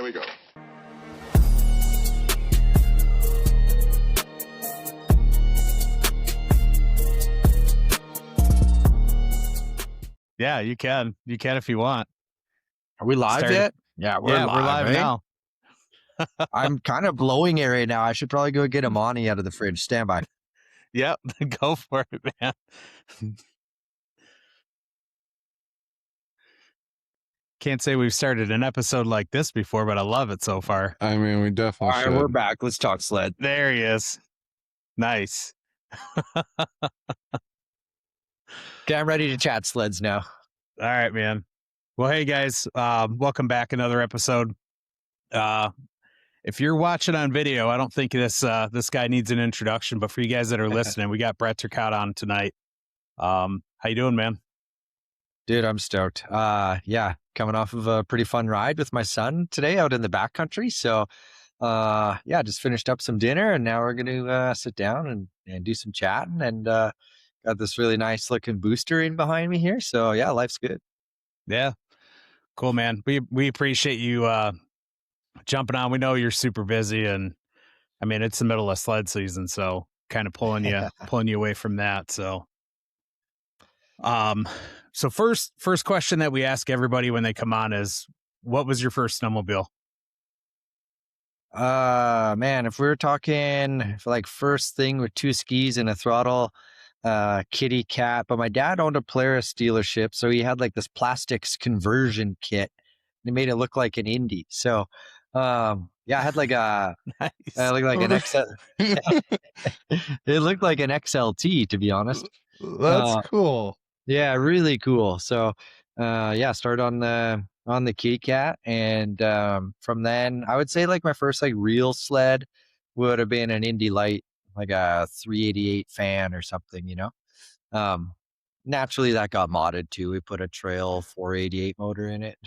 we go. Yeah, you can. You can if you want. Are we live yet? Yeah, we're live now. I'm kind of blowing it right now. I should probably go get a Monty out of the fridge. Stand by. Yep, go for it, man. Can't say we've started an episode like this before, but I love it so far. I mean, we definitely All right, should. we're back. Let's talk sled. There he is. Nice. Okay, I'm ready to chat sleds now. All right, man. Well, hey guys, welcome back. Another episode. If you're watching on video, I don't think this guy needs an introduction, but for you guys that are listening, we got Brett Turcotte on tonight. How you doing, man? Dude, I'm stoked. Yeah, coming off of a pretty fun ride with my son today out in the backcountry. So, yeah, just finished up some dinner and now we're going to sit down and do some chatting and got this really nice looking booster in behind me here. So, yeah, life's good. Yeah, cool, man. We appreciate you jumping on. We know you're super busy, and I mean it's the middle of sled season, so kind of pulling you away from that. So, so first question that we ask everybody when they come on is, what was your first snowmobile? Man, if we were talking for like first thing with 2 skis and a throttle, kitty cat, but my dad owned a Polaris dealership, so he had like this plastics conversion kit. They made it look like an Indy. So, yeah, I had like a, Nice. looked like an XL. It looked like an XLT, to be honest. That's cool. Yeah, really cool. So, yeah, started on the kitty cat, and from then I would say like my first like real sled would have been an Indy Light, like a 388 fan or something, you know. Naturally that got modded too. We put a Trail 488 motor in it.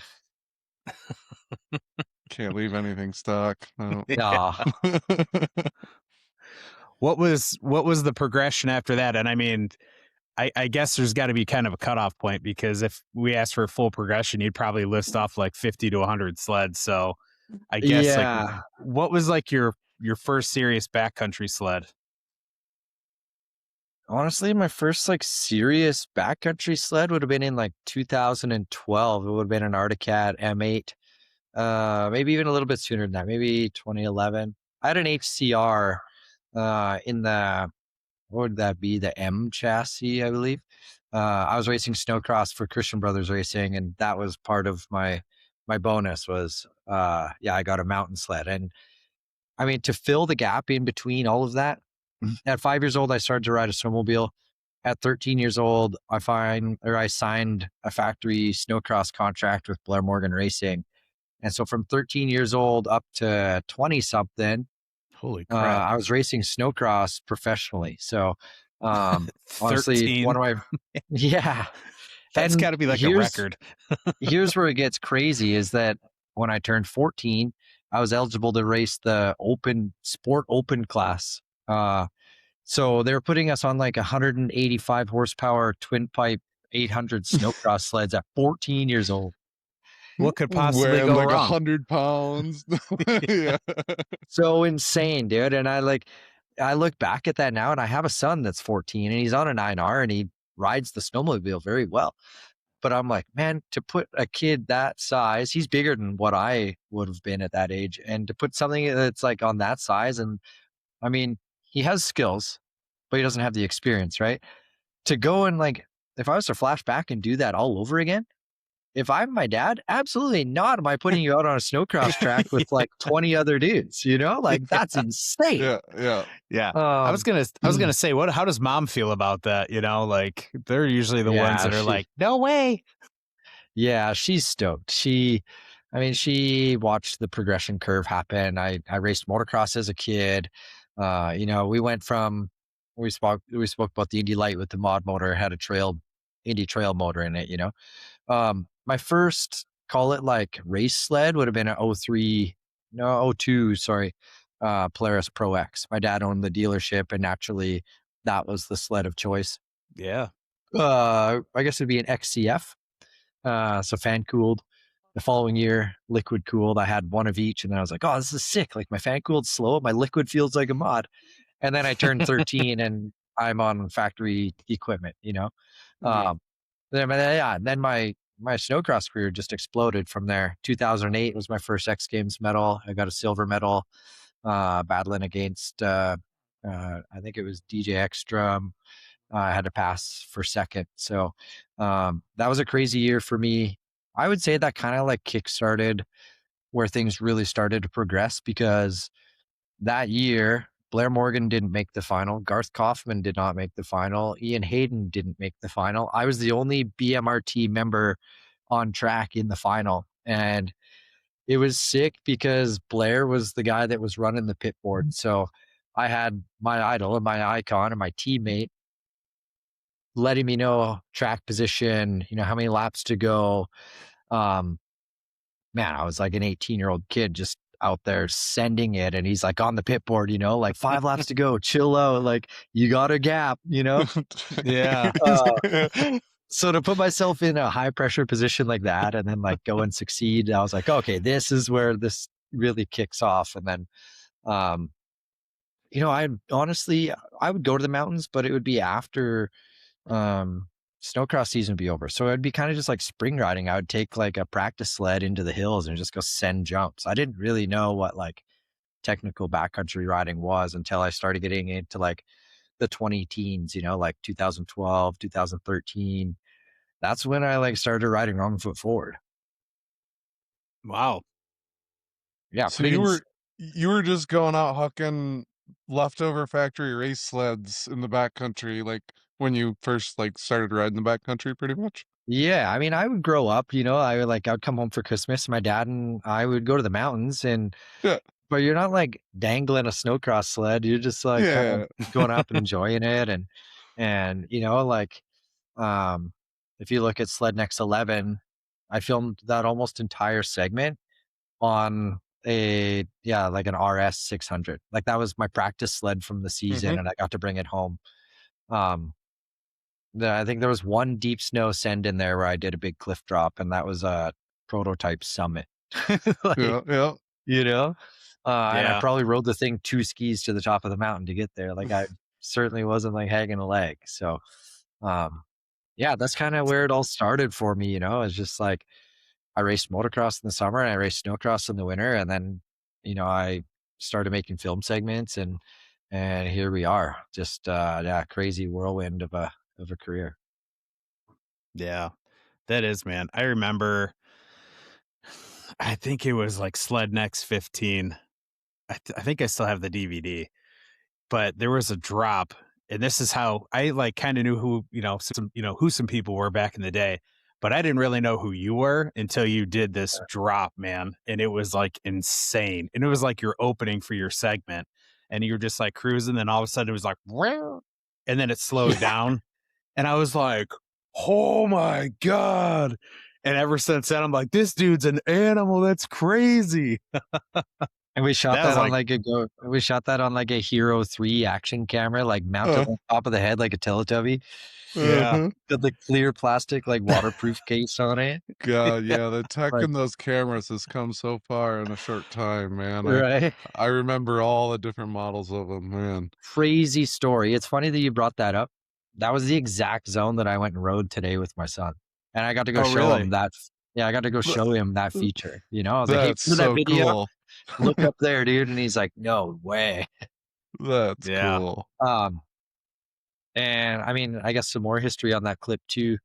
Can't leave anything stuck. No. Aw. What was the progression after that? And I mean, I guess there's got to be kind of a cutoff point, because if we asked for a full progression, you'd probably list off like 50 to 100 sleds. So I guess like, what was like your first serious backcountry sled? Honestly, my first like serious backcountry sled would have been in like 2012. It would have been an Arctic M8. Maybe even a little bit sooner than that, maybe 2011. I had an HCR in the, what would that be? The M chassis, I believe. I was racing snowcross for Christian Brothers Racing, and that was part of my bonus was, yeah, I got a mountain sled. And I mean, to fill the gap in between all of that, at 5 years old, I started to ride a snowmobile. At 13 years old, I signed a factory snowcross contract with Blair Morgan Racing. And so from 13 years old up to 20 something, holy crap, I was racing snowcross professionally. So, honestly, one of my, yeah, that's got to be like a record. Here's where it gets crazy is that when I turned 14, I was eligible to race the sport open class. So they were putting us on like 185 horsepower twin pipe 800 snowcross sleds at 14 years old. What could possibly go like wrong? 100 pounds. Yeah. So insane, dude. And I look back at that now, and I have a son that's 14 and he's on a 9R and he rides the snowmobile very well. But I'm like, man, to put a kid that size, he's bigger than what I would have been at that age. And to put something that's like on that size, and I mean, he has skills, but he doesn't have the experience, right? To go and like, if I was to flash back and do that all over again, if I'm my dad, absolutely not am I putting you out on a snowcross track with like 20 other dudes, you know? Like, that's insane. Yeah. I was gonna say, how does mom feel about that? You know, like they're usually the ones that are like, no way. Yeah, she's stoked. She watched the progression curve happen. I raced motocross as a kid. You know, we spoke about the Indy Light with the mod motor, had a Indy Trail motor in it, you know. My first, call it like race sled, would have been an 02, Polaris Pro X. My dad owned the dealership, and naturally that was the sled of choice. Yeah. I guess it'd be an XCF. So fan cooled. the following year, liquid cooled. I had one of each, and then I was like, oh, this is sick. Like my fan cooled slow, my liquid feels like a mod. And then I turned 13 and I'm on factory equipment, you know? Yeah. Then my snowcross career just exploded from there. 2008 was my first X Games medal. I got a silver medal, battling against, I think it was DJ Ekstrom. I had to pass for second. So that was a crazy year for me. I would say that kind of like kickstarted where things really started to progress, because that year, Blair Morgan didn't make the final. Garth Kaufman did not make the final. Ian Hayden didn't make the final. I was the only BMRT member on track in the final. And it was sick because Blair was the guy that was running the pit board. So I had my idol and my icon and my teammate letting me know track position, how many laps to go. Um, Man, I was like an 18-year-old kid just out there sending it. And he's like on the pit board, like 5 laps to go, chill out. Like you got a gap. Yeah. So to put myself in a high pressure position like that and then like go and succeed, I was like, okay, this is where this really kicks off. And then, I honestly, I would go to the mountains, but it would be after, snowcross season would be over. So it'd be kind of just like spring riding. I would take like a practice sled into the hills and just go send jumps. I didn't really know what like technical backcountry riding was until I started getting into like the 20 teens, like 2012, 2013. That's when I like started riding wrong foot forward. Wow. Yeah, So pretty you were just going out hucking leftover factory race sleds in the backcountry, like when you first like started riding the backcountry, pretty much. Yeah, I mean, I would grow up, I'd come home for Christmas. My dad and I would go to the mountains, Yeah, but you're not like dangling a snowcross sled. You're just like kind of yeah. going up and enjoying it. And, um, if you look at Sled Next 11, I filmed that almost entire segment on like an RS 600. Like that was my practice sled from the season, Hmm. and I got to bring it home. Um, I think there was one deep snow send in there where I did a big cliff drop, and that was a prototype summit. Like, Yeah, yeah. you know, and I Yeah. probably rode the thing 2 skis to the top of the mountain to get there. Like I certainly wasn't like hanging a leg. So, um, yeah, that's kind of where it all started for me. It's just like I raced motocross in the summer and I raced snowcross in the winter, and then I started making film segments, and here we are. Just yeah, crazy whirlwind of a career. Yeah. That is, man. I remember, I think it was like Sled Next 15. I think I still have the DVD, but there was a drop, and this is how I like kind of knew who, who some people were back in the day, but I didn't really know who you were until you did this drop, man. And it was like insane. And it was like your opening for your segment, and you were just like cruising, and all of a sudden it was like, "Wow," and then it slowed Yeah. down. And I was like, oh my God. And ever since then, I'm like, this dude's an animal. That's crazy. And we shot That was that on like, like a Hero 3 action camera, like mounted Uh, on top of the head like a Teletubby. yeah. uh-huh. Got the clear plastic like waterproof case on it. God, yeah, the tech Like, in those cameras has come so far in a short time, man. right? I remember all the different models of them, man. Crazy story. It's funny that you brought that up. That was the exact zone that I went and rode today with my son. And I got to go Oh, show really? him that. Yeah, I got to go Th- show him that feature. I was like, hey, That's remember that so video? cool. Look up there, dude. And he's like, no way. That's Yeah. cool. And I mean, I guess some more history on that clip too.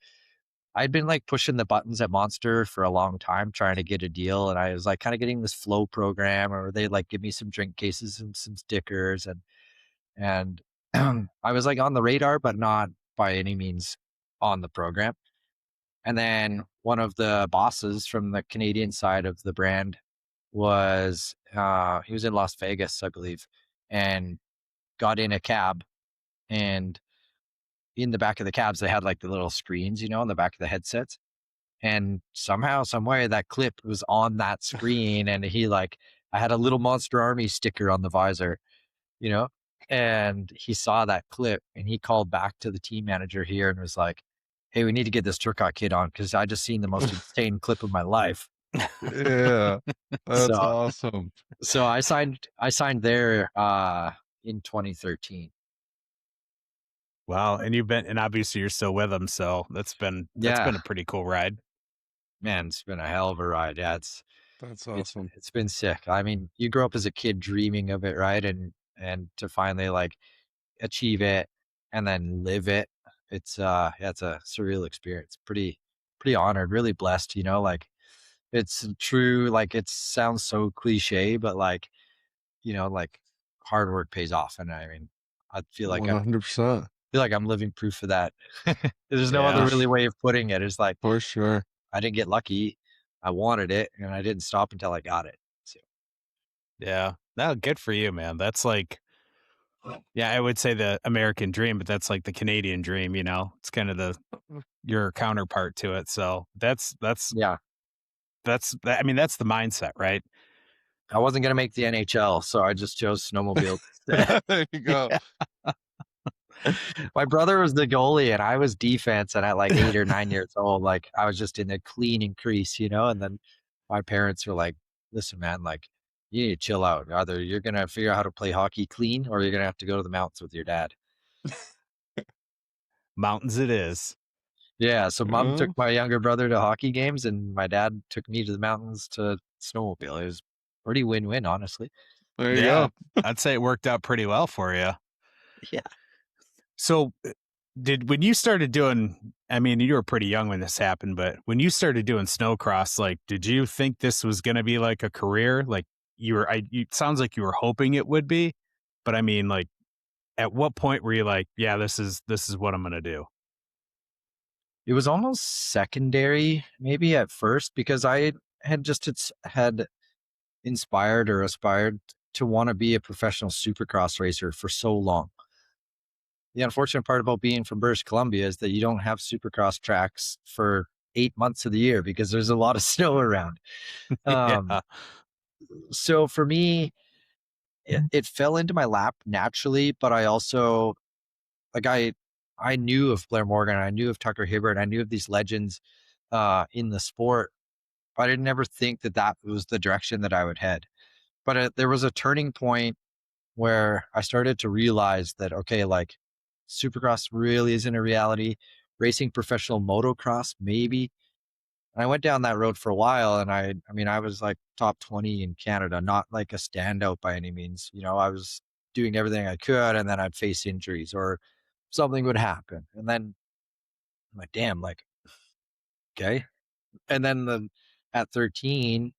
I'd been like pushing the buttons at Monster for a long time, trying to get a deal. And I was like kind of getting this flow program, or they like give me some drink cases and some stickers. And I was like on the radar, but not by any means on the program. And then one of the bosses from the Canadian side of the brand he was in Las Vegas, I believe, and got in a cab. And in the back of the cabs, they had like the little screens, on the back of the headsets. And somehow, some way, that clip was on that screen. And I had a little Monster Army sticker on the visor, you know, and he saw that clip and he called back to the team manager here and was like, hey, we need to get this Turcotte kid on because I just seen the most insane clip of my life. Yeah, that's So awesome. I signed there in 2013. Wow, and you've been and obviously you're still with them, so that's Yeah, been a pretty cool ride. man, it's been a hell of a ride. Yeah, That's it's awesome. it's been sick. I mean, you grow up as a kid dreaming of it, right? And to finally like achieve it and then live it, yeah, it's a surreal experience. Pretty honored, really blessed, like it's true, like it sounds so cliche, but like, like hard work pays off. And I mean, I feel like I'm 100%. feel like I'm living proof of that. There's no For other Yeah, really sh way of putting it. It's like for sure. I didn't get lucky. I wanted it and I didn't stop until I got it. So yeah. No, good for you, man. That's like yeah, I would say the American dream, but that's like the Canadian dream, you know? It's kind of the your counterpart to it, so yeah, I mean, that's the mindset, right? I wasn't gonna make the NHL, so I just chose snowmobile instead. There you go. My brother was the goalie and I was defense, and at like 8 or 9 years old, like I was just in the cleaning crease, and then my parents were like, "Listen, man, like you need to chill out. Either you're gonna figure out how to play hockey clean, or you're gonna have to go to the mountains with your dad." Mountains it is. Yeah, so mom took Uh, my younger brother to hockey games, and my dad took me to the mountains to snowmobile. It was pretty win-win, honestly. there you Yeah, go. I'd say it worked out pretty well for you. Yeah. So, did when you started doing I mean, you were pretty young when this happened, but when you started doing snowcross, like, did you think this was gonna be like a career? Like, it sounds like you were hoping it would be, but I mean, like, at what point were you like, "Yeah, this is what I'm gonna do?" It was almost secondary, maybe at first, because I had just had inspired or aspired to want to be a professional supercross racer for so long. The unfortunate part about being from British Columbia is that you don't have supercross tracks for 8 months of the year because there's a lot of snow around. Um, Yeah. so for me, it fell into my lap naturally, but I also like I knew of Blair Morgan, I knew of Tucker Hibbert, I knew of these legends in the sport. But I didn't ever think that that was the direction that I would head. But there was a turning point where I started to realize that, okay, like supercross really isn't a reality. Racing professional motocross, maybe. And I went down that road for a while, and I mean, I was like top 20 in Canada, not like a standout by any means. I was doing everything I could, and then I'd face injuries or something would happen. And then I'm like, damn, like, okay. And then at 13,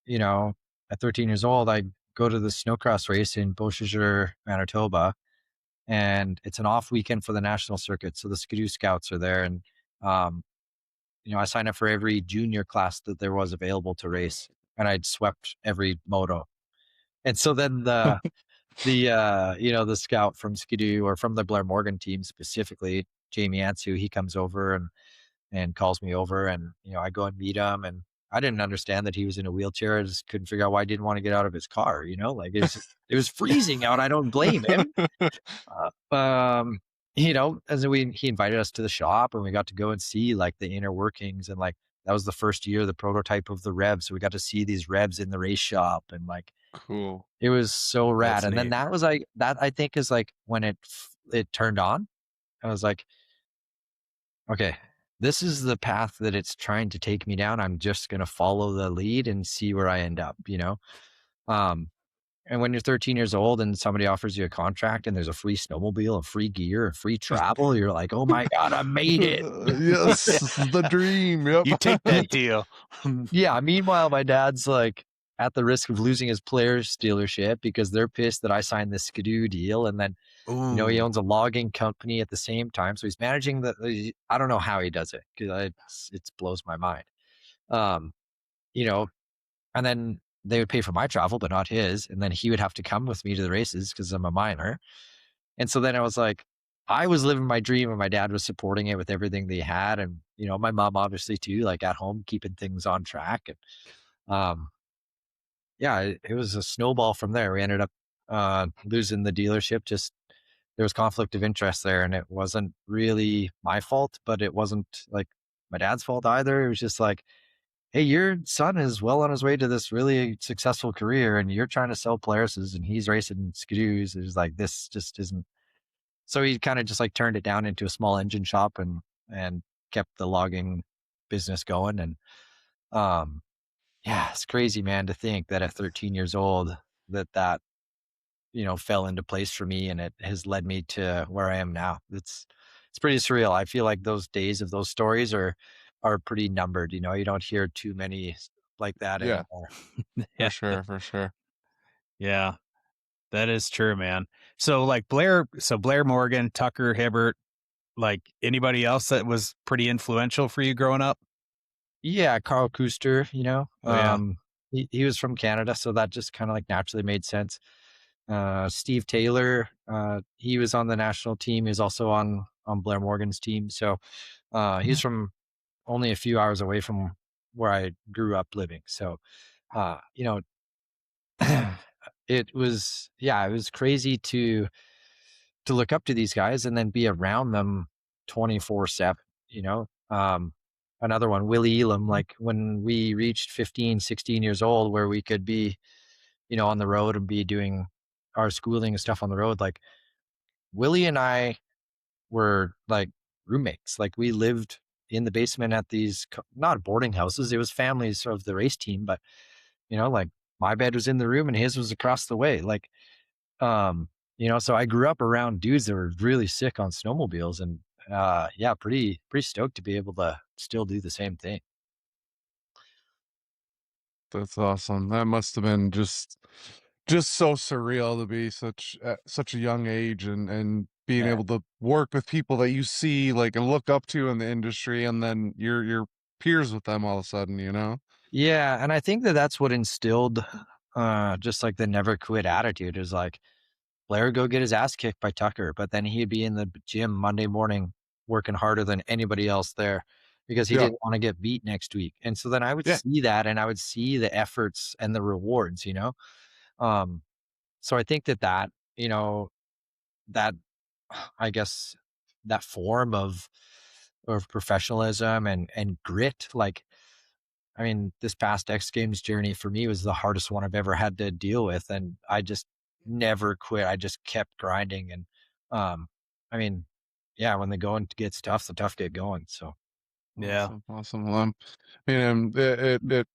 you know, at 13 years old, I go to the snowcross race in Beausejour, Manitoba, and it's an off weekend for the national circuit. So the Skidoo Scouts are there, and um, I signed up for every junior class that there was available to race, and I'd swept every moto. And so then the scout from Skidoo or from the Blair Morgan team specifically, Jamie Ansu, he comes over and calls me over, and I go and meet him, and I didn't understand that he was in a wheelchair. I just couldn't figure out why he didn't want to get out of his car, like it was freezing out. I don't blame him. Um, and so he invited us to the shop, and we got to go and see like the inner workings, and like that was the first year the prototype of the revs. So we got to see these revs in the race shop, and like Cool. it was so rad. That's And then neat. that was like that I think is like when it turned on. I was like, okay, this is the path that it's trying to take me down. I'm just going to follow the lead and see where I end up. Um, and when you're 13 years old and somebody offers you a contract and there's a free snowmobile, a free gear, a free travel, you're like, oh my God, I made it. Yes, this is the dream. Yep. You take that deal. Yeah. Meanwhile, my dad's like at the risk of losing his players dealership because they're pissed that I signed this Skidoo deal. And then he Ooh, owns a logging company at the same time. So he's managing I don't know how he does it because it blows my mind. Um, you know, and then they would pay for my travel, but not his. And then he would have to come with me to the races because I'm a minor. And so then I was like, I was living my dream and my dad was supporting it with everything they had. And, my mom obviously too, like at home, keeping things on track. And, um, yeah, it was a snowball from there. We ended up losing the dealership. Just there was conflict of interest there, and it wasn't really my fault, but it wasn't like my dad's fault either. It was just like hey, your son is well on his way to this really successful career, and you're trying to sell Polaris's, and he's racing Skidoos. It's like this just isn't. So he kind of just like turned it down into a small engine shop and kept the logging business going. And um, yeah, it's crazy, man, to think that at 13 years old that fell into place for me, and it has led me to where I am now. It's pretty surreal. I feel like those days of those stories are pretty numbered. You don't hear too many like that Yeah, anymore. Yeah. for sure. Yeah. That is true, man. So like Blair Morgan, Tucker Hibbert, like anybody else that was pretty influential for you growing up? Yeah, Carl Kuster, Oh yeah. he was from Canada, so that just kind of like naturally made sense. Steve Taylor, he was on the national team. He was also on Blair Morgan's team. So he's from only a few hours away from where I grew up living. So uh, you know, it was crazy to look up to these guys and then be around them 24/7, you know. Another one, Willie Elam, like when we reached 15, 16 years old, where we could be, on the road and be doing our schooling and stuff on the road, like Willie and I were like roommates. Like we lived in the basement at these not boarding houses, it was families of the race team, but like my bed was in the room and his was across the way. Like so I grew up around dudes that were really sick on snowmobiles, and yeah, pretty stoked to be able to still do the same thing. That's awesome. That must have been just so surreal to be such at such a young age and being Yeah. able to work with people that you see like and look up to in the industry, and then you're peers with them all of a sudden, you know? Yeah, and I think that that's what instilled just like the never quit attitude is like Blair would go get his ass kicked by Tucker, but then he'd be in the gym Monday morning working harder than anybody else there because he Yeah. didn't want to get beat next week. And so then I would Yeah. see that and I would see the efforts and the rewards, Um so I think that I guess that form of professionalism and grit, like I mean, this past X Games journey for me was the hardest one I've ever had to deal with, and I just never quit. I just kept grinding, and um, I mean, yeah, when the going gets tough, the tough get going. So Yeah. Awesome, awesome. Well, I mean, it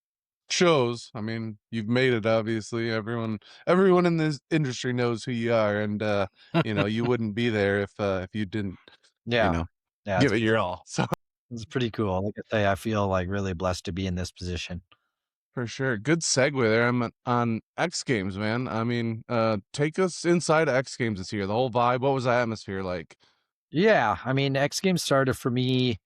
shows. I mean, you've made it. Obviously, everyone in this industry knows who you are, and you wouldn't be there if you didn't, you yeah, know, yeah, give it your all. So it's pretty cool. Like I say, I feel like really blessed to be in this position. for sure, good segue there. I'm on X Games, man. I mean, take us inside X Games this year. The whole vibe. What was the atmosphere like? Yeah, I mean, X Games started for me,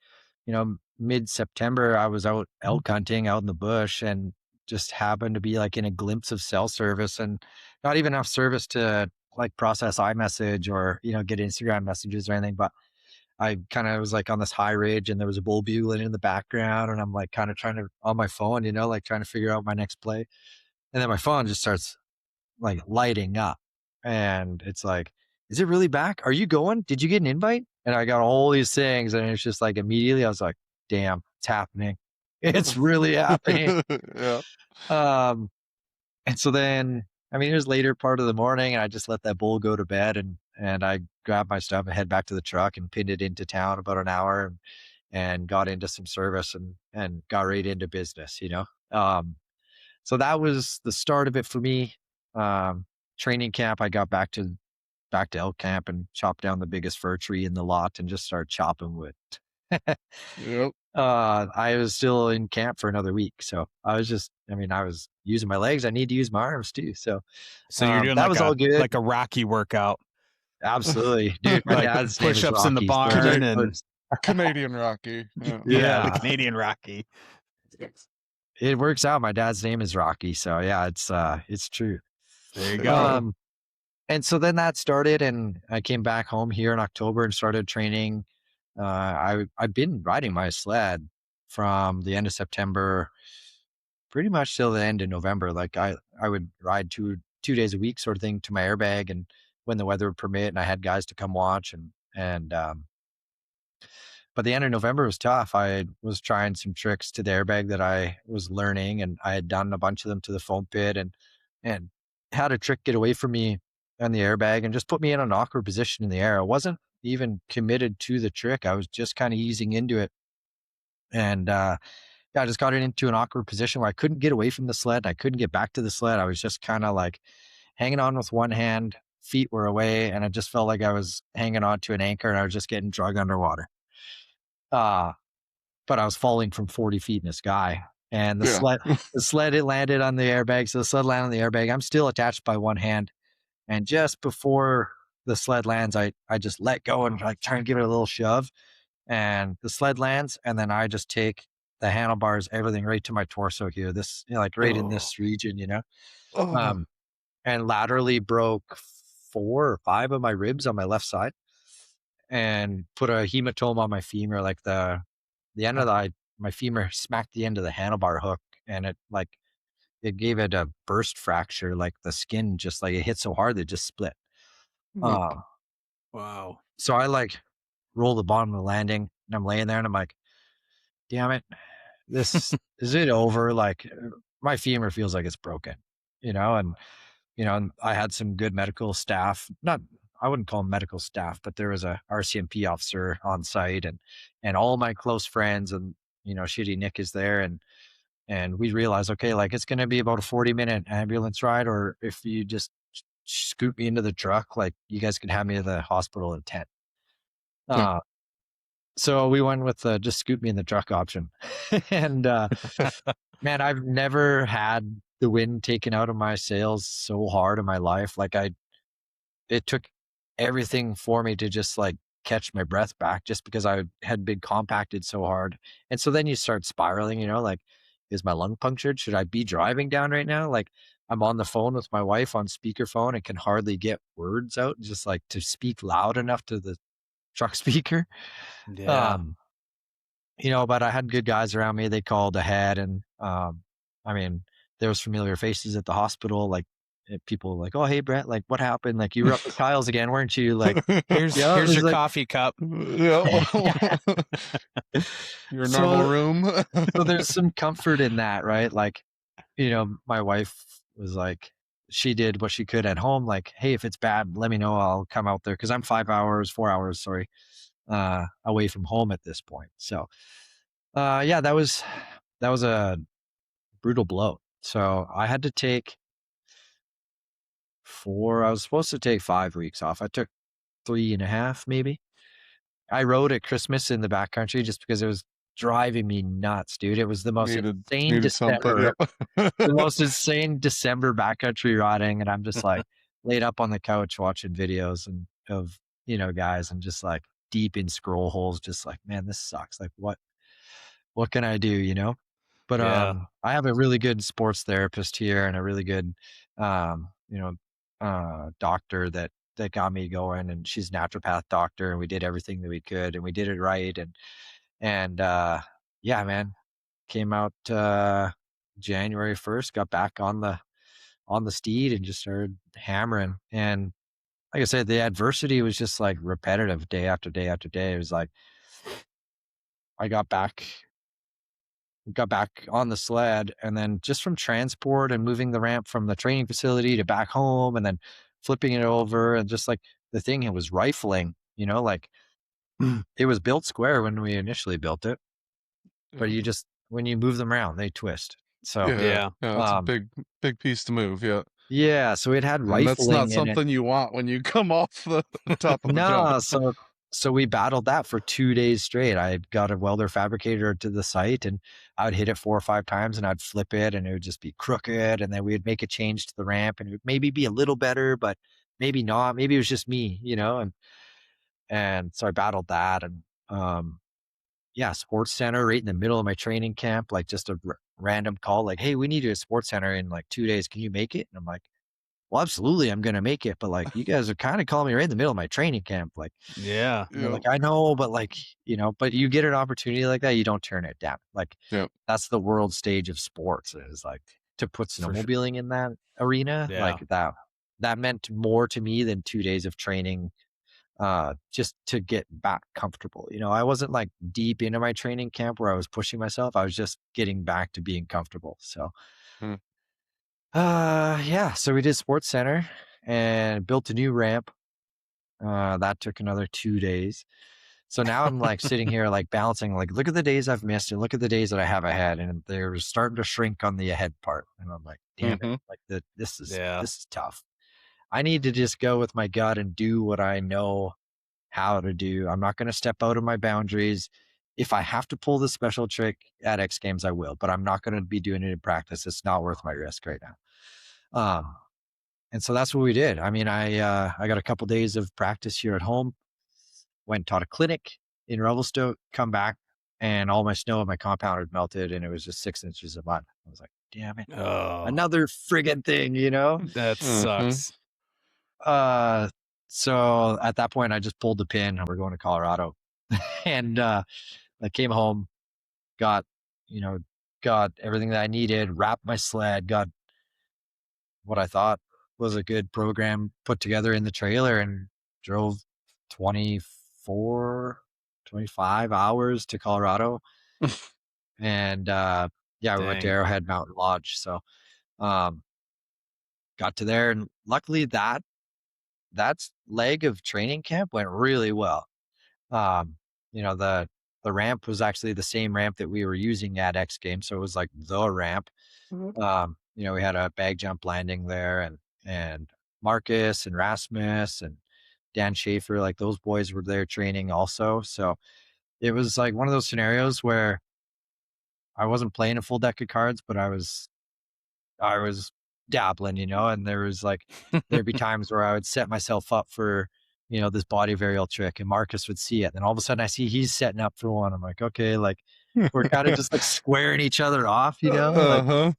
mid September. I was out elk hunting out in the bush and just happened to be like in a glimpse of cell service and not even enough service to like process iMessage or, get Instagram messages or anything. But I kind of was like on this high ridge and there was a bull bugling in the background. And I'm like kind of trying to on my phone, like trying to figure out my next play. And then my phone just starts like lighting up. And it's like, is it really back? Are you going? Did you get an invite? And I got all these things. And it's just like immediately I was like, damn, it's happening. It's really happening. Yeah. Um, and so then, I mean, it was later part of the morning and I just let that bull go to bed and I grabbed my stuff and head back to the truck and pinned it into town about an hour and got into some service and got right into business. So that was the start of it for me. Training camp, I got back to elk camp and chopped down the biggest fir tree in the lot and just started chopping wood. Yep. I was still in camp for another week, so I was using my legs. I need to use my arms too. So So you're doing that was all good. like a Rocky workout, Absolutely, dude. My like dad's name is push-ups in the Rocky, so it barn just and works. Canadian Rocky. Yeah. yeah, the Yeah, Canadian Rocky. it works out. My dad's name is Rocky, so yeah, it's true. There you There you go. go. And so then that started, and I came back home here in October and started training. I've been riding my sled from the end of September, pretty much till the end of November. Like I would ride two days a week, sort of thing, to my airbag, and when the weather would permit, and I had guys to come watch, and But the end of November was tough. I was trying some tricks to the airbag that I was learning, and I had done a bunch of them to the foam pit, and had a trick get away from me on the airbag and just put me in an awkward position in the air. I wasn't even committed to the trick. I was just kind of easing into it. And yeah, I just got it into an awkward position where I couldn't get away from the sled. I couldn't get back to the sled. I was just kind of like hanging on with one hand, feet were away, and I just felt like I was hanging on to an anchor and I was just getting drug underwater. Uh, but I was falling from 40 feet in the sky. And Yeah. the sled, it landed on the airbag. So the sled landed on the airbag. I'm still attached by one hand. And just before the sled lands, I just let go and like try and give it a little shove. And the sled lands. And then I just take the handlebars, everything right to my torso here, this, like right in Oh. this region, Oh. um, and laterally broke 4 or 5 of my ribs on my left side and put a hematoma on my femur, like the end of my femur smacked the end of the handlebar hook, and it gave it a burst fracture, like the skin just like it hit so hard that it just split. Mm. Uh, Wow. so I like roll the bottom of the landing and I'm laying there and I'm like, damn it, this is it over? Like my femur feels like it's broken, and and I had some good medical staff, not, I wouldn't call them medical staff, but there was a RCMP officer on site and all my close friends and, Shitty Nick is there. And we realized, okay, like it's going to be about a 40-minute ambulance ride, or if you just scoot me into the truck, like you guys can have me to the hospital in 10. Yeah. Uh, so we went with just scoot me in the truck option. And man, I've never had the wind taken out of my sails so hard in my life. Like it took everything for me to just like catch my breath back just because I had been compacted so hard. And so then you start spiraling, like, is my lung punctured? Should I be driving down right now? Like I'm on the phone with my wife on speakerphone and can hardly get words out, just like to speak loud enough to the truck speaker. Yeah. Um, but I had good guys around me. They called ahead, and I mean, there was familiar faces at the hospital, like people like, "Oh, hey, Brett, like what happened? Like you were up at Kyle's again, weren't you?" Like, yeah, it Here's was your like, coffee cup. Yeah. Your normal so room. so there's some comfort in that, right? Like, my wife was like, she did what she could at home. Like, hey, if it's bad, let me know. I'll come out there because I'm 4 hours, sorry, away from home at this point. So, yeah, that was a brutal blow. So I had to take I was supposed to take 5 weeks off. I took 3.5, maybe. I rode at Christmas in the backcountry just because it was driving me nuts, dude. It was the most insane Needed something. December, Yep. the most insane December backcountry riding. And I'm just like laid up on the couch watching videos and of, guys and just like deep in scroll holes, just like, man, this sucks. Like what can I do? But Yeah. I have a really good sports therapist here and a really good doctor that got me going, and she's a naturopath doctor, and we did everything that we could and we did it right. And yeah, man, came out January 1st, got back on the steed and just started hammering. And like I said, the adversity was just like repetitive day after day after day. It was like I got back on the sled, and then just from transport and moving the ramp from the training facility to back home and then flipping it over, and just like the thing, it was rifling, like it was built square when we initially built it, but Yeah. when you move them around, they twist. So Yeah. Yeah. Yeah. It's a um big piece to move. Yeah. yeah, so it had And that's not rifling in it. something you want when you come off the top of a jump. No, so we battled that for 2 days straight. I got a welder fabricator to the site, and I would hit it 4 or 5 times, and I'd flip it, and it would just be crooked. And then we'd make a change to the ramp, and it would maybe be a little better, but maybe not. Maybe it was just me. And so I battled that, and yeah, sports center right in the middle of my training camp, like just a random call, like, "Hey, we need you at sports center in like 2 days. Can you make it?" And I'm like, well, absolutely, I'm gonna make it, but like you guys are kind of calling me right in the middle of my training camp, like, Yeah. and they're Yeah. like, I know, but like, but you get an opportunity like that, you don't turn it down. Like Yeah. that's the world stage of sports, is like to put For sure. snowmobiling in that arena, Yeah. like that meant more to me than 2 days of training just to get back comfortable. I wasn't like deep into my training camp where I was pushing myself. I was just getting back to being comfortable. So, Mm. yeah. So we did Sports Center and built a new ramp. That took another 2 days. So now I'm like sitting here, like balancing, like, look at the days I've missed and look at the days that I have ahead. And they're starting to shrink on the ahead part. And I'm like, damn it. Mhm. Like this is, Yeah. this is tough. I need to just go with my gut and do what I know how to do. I'm not going to step out of my boundaries. If I have to pull the special trick at X Games, I will, but I'm not going to be doing it in practice. It's not worth my risk right now. And so that's what we did. I mean, I got a couple days of practice here at home. Went taught a clinic in Revelstoke. Come back, and all my snow in my compound had melted, and it was just 6 inches of mud. I was like, "Damn it, Oh, another friggin' thing." that Mhm. sucks. Uh, so at that point, I just pulled the pin, and we're going to Colorado, and I came home, got you know, got everything that I needed, wrapped my sled, got what I thought was a good program put together in the trailer and drove 24, 25 hours to Colorado. And yeah, we went to Dang. Arrowhead Mountain Lodge. So um, got to there, and luckily that leg of training camp went really well. Um, the ramp was actually the same ramp that we were using at X Games, so it was like the ramp. We had a bag jump landing there, and Marcus and Rasmus and Dan Schaefer, like those boys were there training also. So it was like one of those scenarios where I wasn't playing a full deck of cards, but I was dabbling, and there'd be times where I would set myself up for, this body varial trick, and Marcus would see it. Then all of a sudden I see he's setting up for one. I'm like, okay, like we're kind of just like squaring each other off, like, Uh-huh.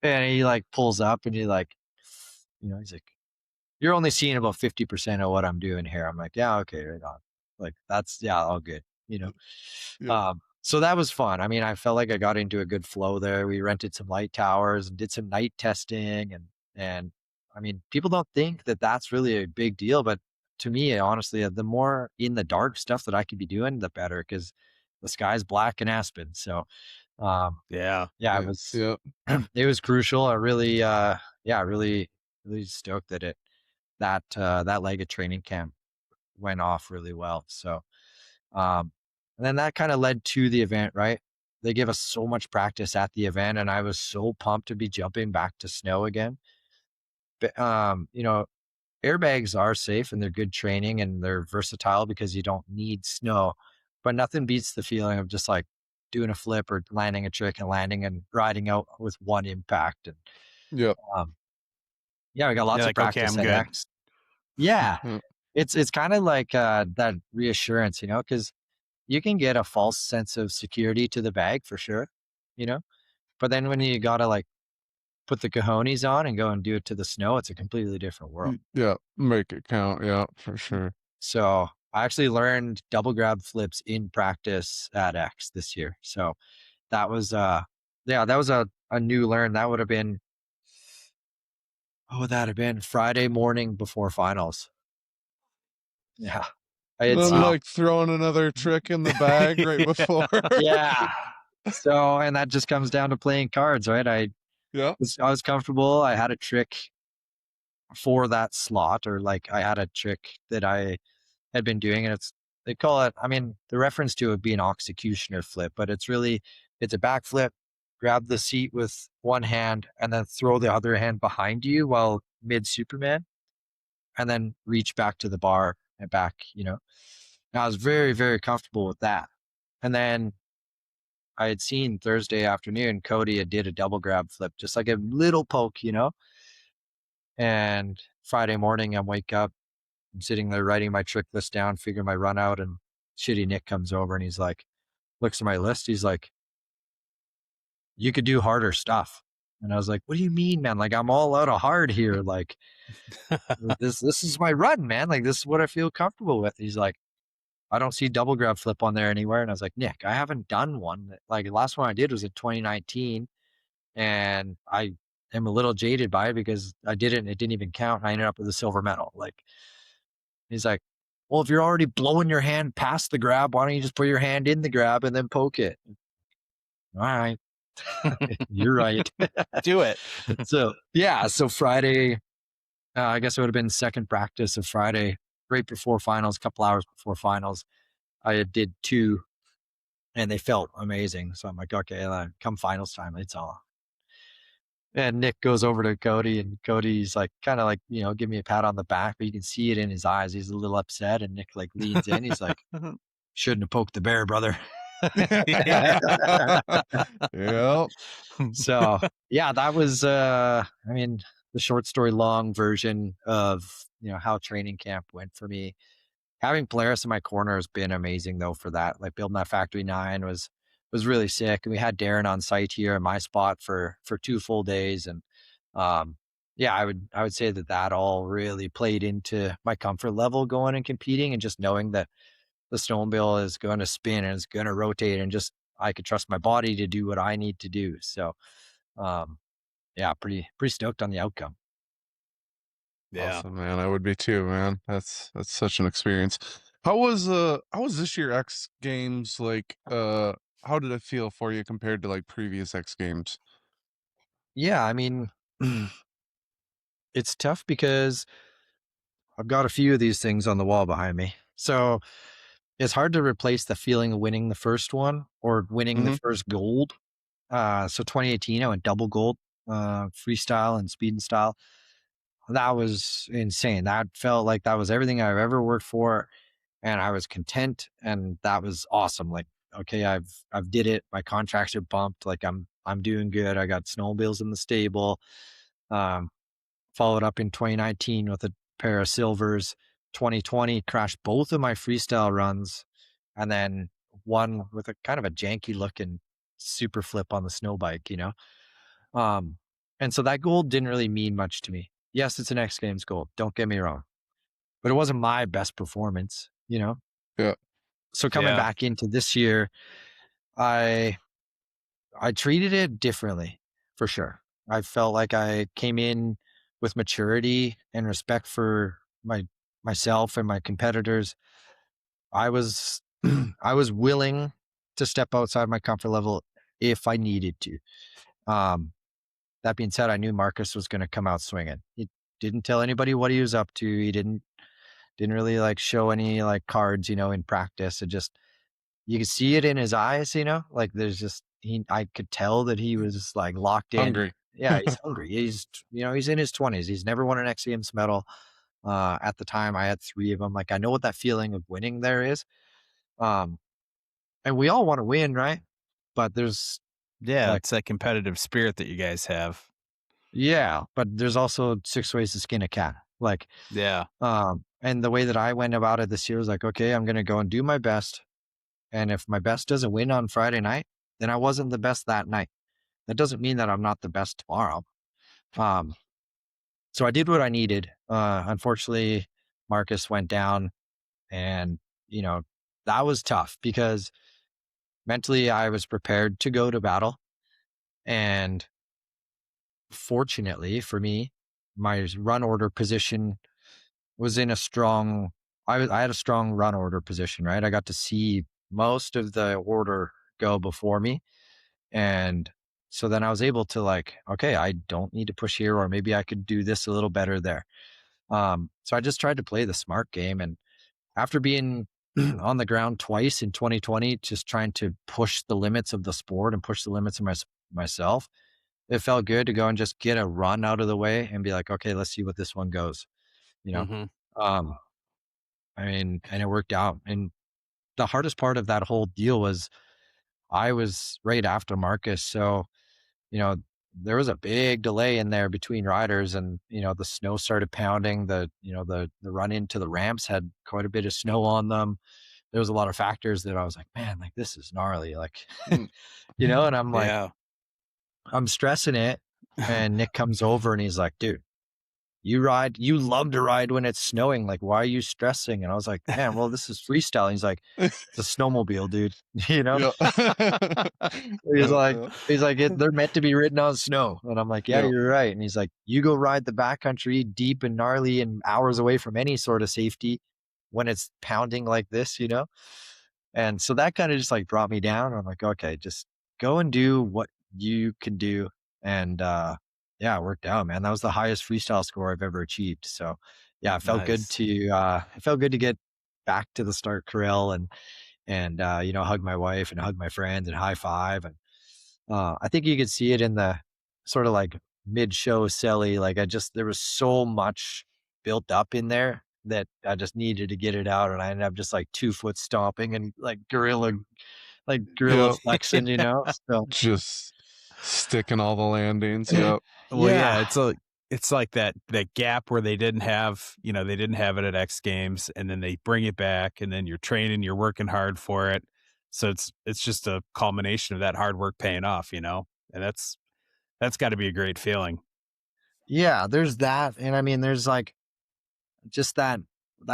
and he like pulls up and he's like, you're only seeing about 50% of what I'm doing here. I'm like, yeah, okay, right on. Like that's, yeah, all good. Yep. So that was fun. I mean, I felt like I got into a good flow there. We rented some light towers and did some night testing, and I mean, people don't think that that's really a big deal, but to me, honestly, the more in the dark stuff that I could be doing, the better, because the sky's black in Aspen. So, um, Yeah. yeah, it Yeah. was Yep. it was crucial. I really, yeah, really, really stoked that that leg of training camp went off really well. So, and then that kind of led to the event, right? They give us so much practice at the event, and I was so pumped to be jumping back to snow again. But, airbags are safe and they're good training and they're versatile because you don't need snow. But nothing beats the feeling of just like doing a flip or landing a trick and landing and riding out with one impact. And Yep. um, yeah, we got You're lots of like, okay, practice I'm at good. X. Yeah, Yep. it's kind of like that reassurance, because you can get a false sense of security to the bag for sure, you know? But then when you gotta, like, put the cojones on and go and do it to the snow, it's a completely different world. Yeah. Make it count. Yeah, for sure. So, I actually learned double grab flips in practice at X this year. So, that was, yeah, that was a new learn. That would have been what would that have been? Friday morning before finals. Yeah. I had Then, seen Wow. like, throwing another trick in the bag right before. Yeah. So, and that just comes down to playing cards, right? Yeah. I was comfortable. I had a trick for that slot, or like I had a trick that I had been doing, and they call it, I mean, the reference to it would be an executioner flip, but it's a back flip, grab the seat with one hand and then throw the other hand behind you while mid Superman, and then reach back to the bar and back. And I was very, very comfortable with that. And then I had seen Thursday afternoon, Cody had did a double grab flip, just like a little poke. And Friday morning, I wake up, I'm sitting there writing my trick list down, figuring my run out, and shitty Nick comes over and he's like, looks at my list. He's like, you could do harder stuff. And I was like, what do you mean, man? Like, I'm all out of hard here. Like, this is my run, man. Like, this is what I feel comfortable with. He's like, I don't see double grab flip on there anywhere. And I was like, Nick, I haven't done one. Like, the last one I did was in 2019. And I am a little jaded by it because I did it and it didn't even count. And I ended up with a silver medal. Like, he's like, well, if you're already blowing your hand past the grab, why don't you just put your hand in the grab and then poke it? All right. You're right. Do it. So yeah, so Friday, I guess it would have been second practice of Friday, right before finals, a couple hours before finals. I did two and they felt amazing. So I'm like, okay, come finals time, it's all. And Nick goes over to Cody, and Cody's like, kind of like, give me a pat on the back, but you can see it in his eyes. He's a little upset. And Nick like leans in. He's like, shouldn't have poked the bear, brother. Yeah. So yeah, that was, I mean, the short story long version of, how training camp went for me. Having Polaris in my corner has been amazing though for that. Like building that Factory 9 was really sick. And we had Darren on site here in my spot for 2 full days. And yeah, I would say that all really played into my comfort level going and competing, and just knowing that the snowmobile is going to spin and it's going to rotate, and just I could trust my body to do what I need to do. So yeah, pretty stoked on the outcome. Yeah. Awesome, man. I would be too, man. That's such an experience. How was this year X Games like? How did it feel for you compared to like previous X Games? Yeah, I mean, it's tough because I've got a few of these things on the wall behind me. So it's hard to replace the feeling of winning the first one or winning the Hmm. first gold. So 2018, I went double gold, freestyle and speed and style. That was insane. That felt like that was everything I've ever worked for, and I was content, and that was awesome. Like, okay, I've did it. My contracts are bumped. Like I'm doing good. I got snowmobiles in the stable. Um, Followed up in 2019 with a pair of silvers. 2020 crashed both of my freestyle runs, and then one with a kind of a janky looking super flip on the snow bike, Um, and so that gold didn't really mean much to me. Yes, it's an X Games gold. Don't get me wrong, but it wasn't my best performance. Yeah. So coming Yeah. back into this year, I I treated it differently for sure. I felt like I came in with maturity and respect for myself and my competitors. I was I was willing to step outside my comfort level if I needed to. Um, that being said, I knew Marcus was going to come out swinging. He didn't tell anybody what he was up to. He didn't really like show any like cards, in practice. It just, you could see it in his eyes, like there's just I could tell that he was like locked in. Hungry. Yeah, he's hungry. He's in his 20s. He's never won an X Games medal. At the time I had 3 of them. Like I know what that feeling of winning there is. Um, and we all want to win, right? But there's Yeah. like, It's that competitive spirit that you guys have. yeah, but there's also 6 ways to skin a cat. Like, Yeah. and the way that I went about it this year was like, okay, I'm going to go and do my best. And if my best doesn't win on Friday night, then I wasn't the best that night. That doesn't mean that I'm not the best tomorrow. Um, so I did what I needed. Unfortunately, Marcus went down, and you know that was tough because mentally I was prepared to go to battle, and fortunately for me, my run order position was in a strong. I had a strong run order position, right? I got to see most of the order go before me. And so then I was able to like, okay, I don't need to push here, or maybe I could do this a little better there. So I just tried to play the smart game. And after being on the ground twice in 2020, just trying to push the limits of the sport and push the limits of myself, it felt good to go and just get a run out of the way and be like, okay, let's see what this one goes, you know? Hmm. Um, I mean, and it worked out. And the hardest part of that whole deal was I was right after Marcus. So, you know, there was a big delay in there between riders, and, the snow started pounding. The run into the ramps had quite a bit of snow on them. There was a lot of factors that I was like, man, like this is gnarly. Like, Mm. and I'm like, Yeah. I'm stressing it. And Nick comes over and he's like, dude, you love to ride when it's snowing. Like, why are you stressing? And I was like, man, well, this is freestyle. He's like, it's a snowmobile, dude. you know? Yeah. He's Yeah, like, yeah. they're meant to be ridden on snow. And I'm like, yeah, Yeah. you're right. And he's like, you go ride the backcountry deep and gnarly and hours away from any sort of safety. when it's pounding like this, you know? And so that kind of just like brought me down. I'm like, okay, just go and do what you can do. And yeah, it worked out, man. That was the highest freestyle score I've ever achieved. So yeah, Nice. it felt good to get back to the start corral and you know, hug my wife and hug my friends and high five. And I think you could see it in the sort of like mid-show silly. Like there was so much built up in there that I just needed to get it out, and I ended up just like 2 foot stomping and like gorilla Yep. flexing, you know. So Just sticking all the landings. Yep. Well, yeah, yeah, it's like that gap where they didn't have, they didn't have it at X Games, and then they bring it back, and then you're training, you're working hard for it. So it's just a culmination of that hard work paying off, and that's got to be a great feeling. yeah. There's that, and I mean, there's like just that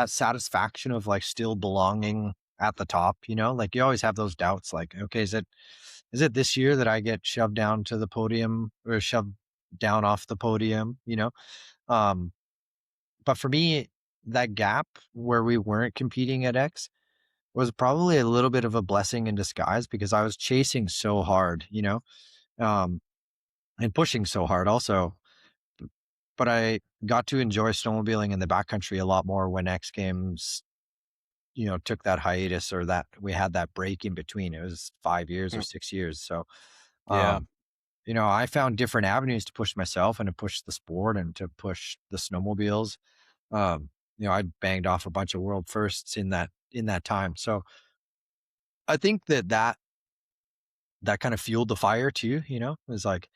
satisfaction of like still belonging at the top, you know? Like you always have those doubts like, okay, is it this year that I get shoved down to the podium or shoved down off the podium, you know? Um but for me that gap where we weren't competing at X was probably a little bit of a blessing in disguise because I was chasing so hard, you know? Um and pushing so hard also. But I got to enjoy snowmobiling in the backcountry a lot more when X Games, you know, took that hiatus or that we had that break in between. It was 5 years or Mm. 6 years. So, Yeah. um, you know, I found different avenues to push myself and to push the sport and to push the snowmobiles. You know, I banged off a bunch of world firsts in that time. So I think that kind of fueled the fire too, you know, it was like,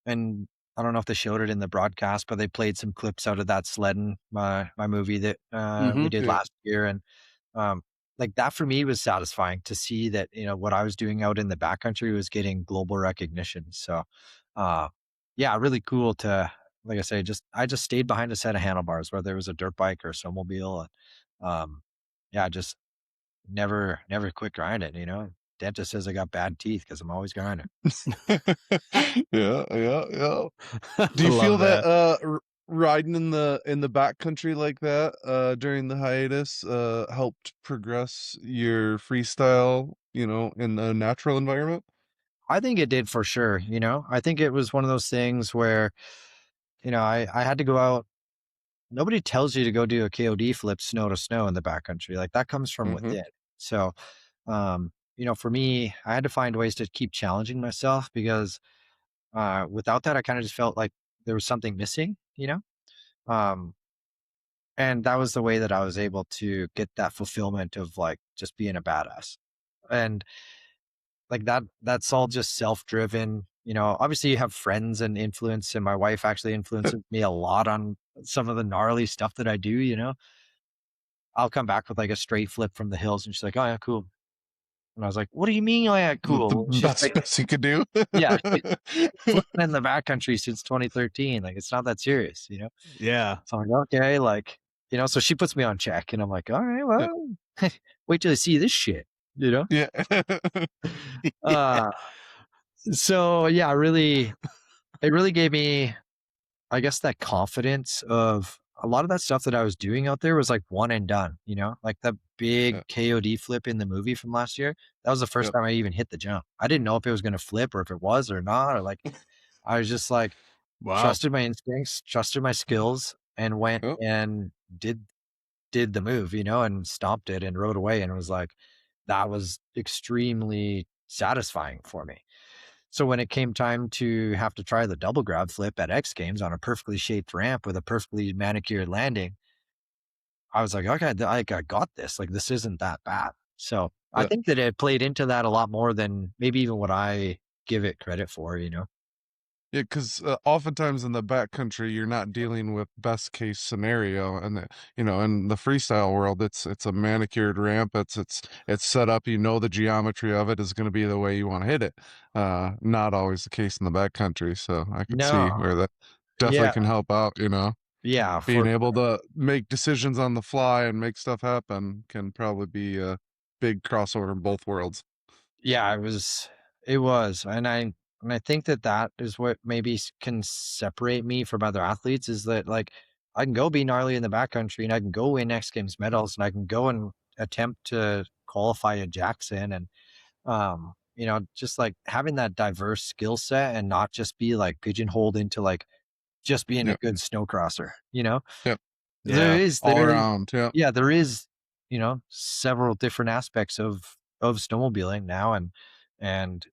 and I don't know if they showed it in the broadcast, but they played some clips out of that sledding, my movie that we Mhm. did Yeah. last year. And Um, like that for me was satisfying to see that, you know, what I was doing out in the backcountry was getting global recognition. So, uh, yeah, really cool to, like I say, I just stayed behind a set of handlebars, whether it was a dirt bike or a snowmobile. And, yeah, just never quit grinding, you know. Dentist says I got bad teeth because I'm always grinding. Yeah, yeah, yeah. I Do you feel love that that. riding in the backcountry like that during the hiatus helped progress your freestyle, in the natural environment? I think it did for sure. You know, I think it was one of those things where, you know, I had to go out. Nobody tells you to go do a KOD flip snow to snow in the backcountry. Like that comes from Mhm. within. So, you know, for me, I had to find ways to keep challenging myself because without that, I kind of just felt like there was something missing, you know? Um, and that was the way that I was able to get that fulfillment of like just being a badass. And like that's all just self-driven. You know, obviously you have friends and influence, and my wife actually influences me a lot on some of the gnarly stuff that I do, you know. I'll come back with like a straight flip from the hills and she's like, "Oh yeah, cool." And I was like, "What do you mean, oh yeah, The cool?" She's best like, best you could do. "Yeah, she's flipping in the backcountry since 2013. Like it's not that serious, you know?" Yeah. So I'm like, "Okay," like, you know, so she puts me on check and I'm like, "All right, Yeah. well, wait till you see this shit," you know? Yeah. Yeah. Uh so yeah, it really gave me, I guess, that confidence of a lot of that stuff that I was doing out there was like one and done, you know, like the big Yeah. KOD flip in the movie from last year. That was the first Yep. time I even hit the jump. I didn't know if it was going to flip or if it was or not, or like, I was just like, Wow. trusted my instincts, trusted my skills, and went Yep. and did the move, you know, and stomped it and rode away. And it was like, that was extremely satisfying for me. So when it came time to have to try the double grab flip at X Games on a perfectly shaped ramp with a perfectly manicured landing, I was like, okay, I got this. Like this isn't that bad. So I Yeah. think that it played into that a lot more than maybe even what I give it credit for, you know? Yeah, 'cause, oftentimes in the backcountry, you're not dealing with best case scenario, and in the freestyle world, it's a manicured ramp, it's set up, the geometry of it is gonna be the way you wanna hit it. Not always the case in the backcountry, so I could see No. where that definitely Yeah. can help out, Yeah. being For able to make decisions on the fly and make stuff happen can probably be a big crossover in both worlds. Yeah, it was, and I think that that is what maybe can separate me from other athletes is that like I can go be gnarly in the backcountry, and I can go win X Games medals, and I can go and attempt to qualify at Jackson, and just like having that diverse skill set and not just be like pigeonholed into like just being a Yep. good snowcrosser. Yep. Yeah. All around. Yep. Yeah, there is, several different aspects of snowmobiling now, and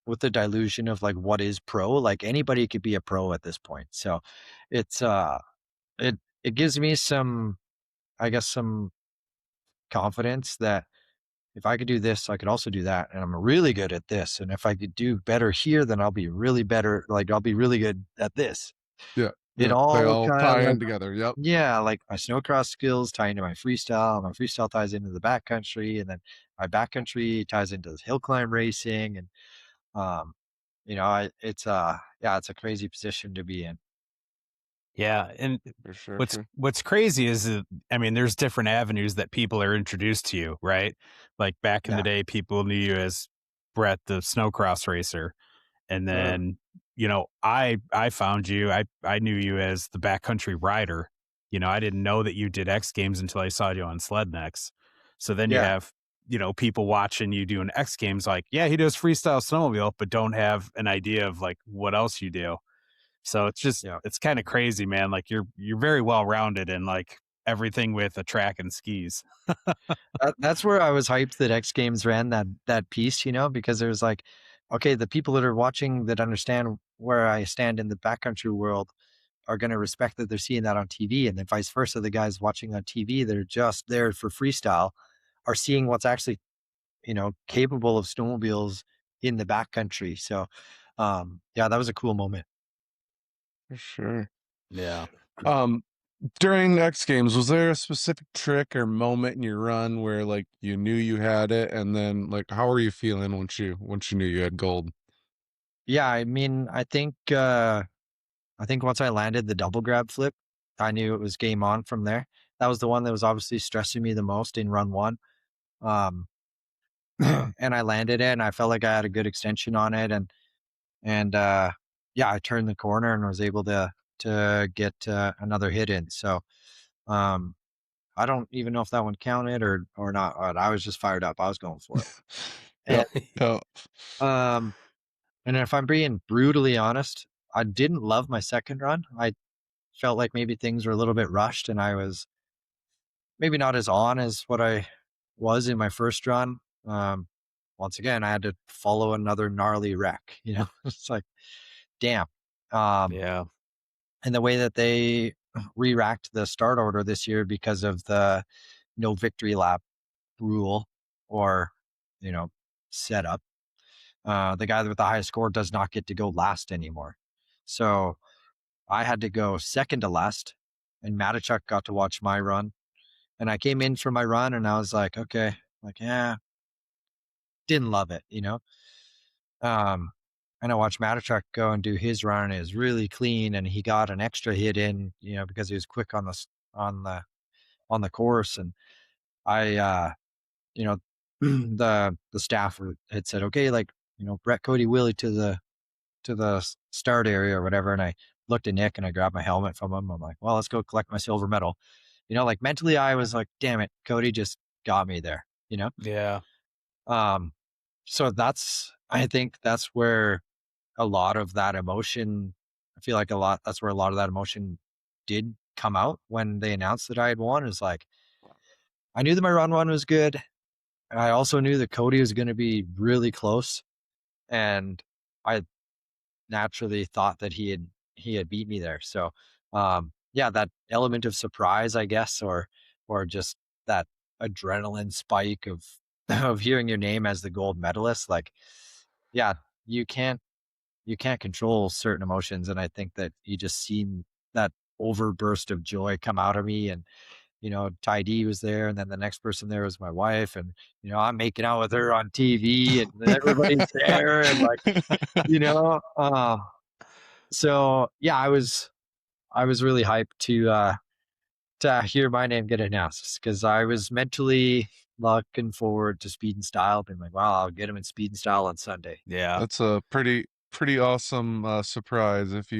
with the dilution of like what is pro, like anybody could be a pro at this point. So it's it gives me some, I guess, some confidence that if I could do this, I could also do that, and I'm really good at this. And if I could do better here, then I'll be really better. Like I'll be really good at this. Yeah. It Yeah. They all all kind of tie like in together. Yep. yeah, like my snowcross skills tie into my freestyle. My freestyle ties into the backcountry, and then my backcountry ties into the hill climb racing. And it's a crazy position to be in. Yeah, and For sure. what's crazy is that, I mean, there's different avenues that people are introduced to you, right? Like back in the Yeah, day, people knew you as Brett the snowcross racer, and sure. then I found you. I knew you as the backcountry rider. I didn't know that you did X Games until I saw you on Sled Next. So then you Yeah, have people watching you doing X Games, like, yeah, he does freestyle snowmobile, but don't have an idea of like what else you do. So yeah. it's kind of crazy, man. Like you're very well rounded in like everything with a track and skis. That's where I was hyped that X Games ran that piece, because it was like, okay, the people that are watching that understand where I stand in the backcountry world are going to respect that they're seeing that on TV, and then vice versa. The guys watching on TV that are just there for freestyle are seeing what's actually capable of snowmobiles in the backcountry. So, yeah, that was a cool moment. For sure. Yeah. Um, During X Games, was there a specific trick or moment in your run where like you knew you had it, and then like how were you feeling once you knew you had gold? Yeah, I mean, I think once I landed the double grab flip, I knew it was game on from there. That was the one that was obviously stressing me the most in run one. Um, and I landed it, and I felt like I had a good extension on it, and yeah, I turned the corner and was able to get another hit in. So um, I don't even know if that one counted or not. But I was just fired up. I was going for it. Yep. Yep. Um, and if I'm being brutally honest, I didn't love my second run. I felt like maybe things were a little bit rushed, and I was maybe not as on as what I was in my first run. Um, Once again, I had to follow another gnarly wreck. It's like, damn. Um, Yeah. and the way that they re-racked the start order this year because of the no victory lap rule or you know setup. The guy with the highest score does not get to go last anymore. So I had to go second to last, and Matichuk got to watch my run. And I came in for my run, and I was like, okay, like, yeah, didn't love it. Um, and I watched Matichuk go and do his run. And it was really clean, and he got an extra hit in, because he was quick on the on the course. And I, you know, the staff had said, okay, like, Brett, Cody, Willie to the start area or whatever. And I looked at Nick and I grabbed my helmet from him. I'm like, well, let's go collect my silver medal. Like mentally, I was like, damn it, Cody just got me there. Yeah. Um, so I think that's where a lot of that emotion, I feel like that's where a lot of that emotion did come out when they announced that I had won. Is like, I knew that my run one was good. I also knew that Cody was going to be really close. And I naturally thought that he had beat me there. So yeah, that element of surprise, I guess, or just that adrenaline spike of of hearing your name as the gold medalist, like, yeah, you can't you can't control certain emotions. And I think that you just seen that overburst of joy come out of me. And Ty D was there, and then the next person there was my wife, and I'm making out with her on TV, and everybody's there, and like, you know, so yeah, I was really hyped to hear my name get announced because I was mentally looking forward to speed and style, being like, wow, I'll get him in speed and style on Sunday. Yeah. That's a pretty awesome surprise if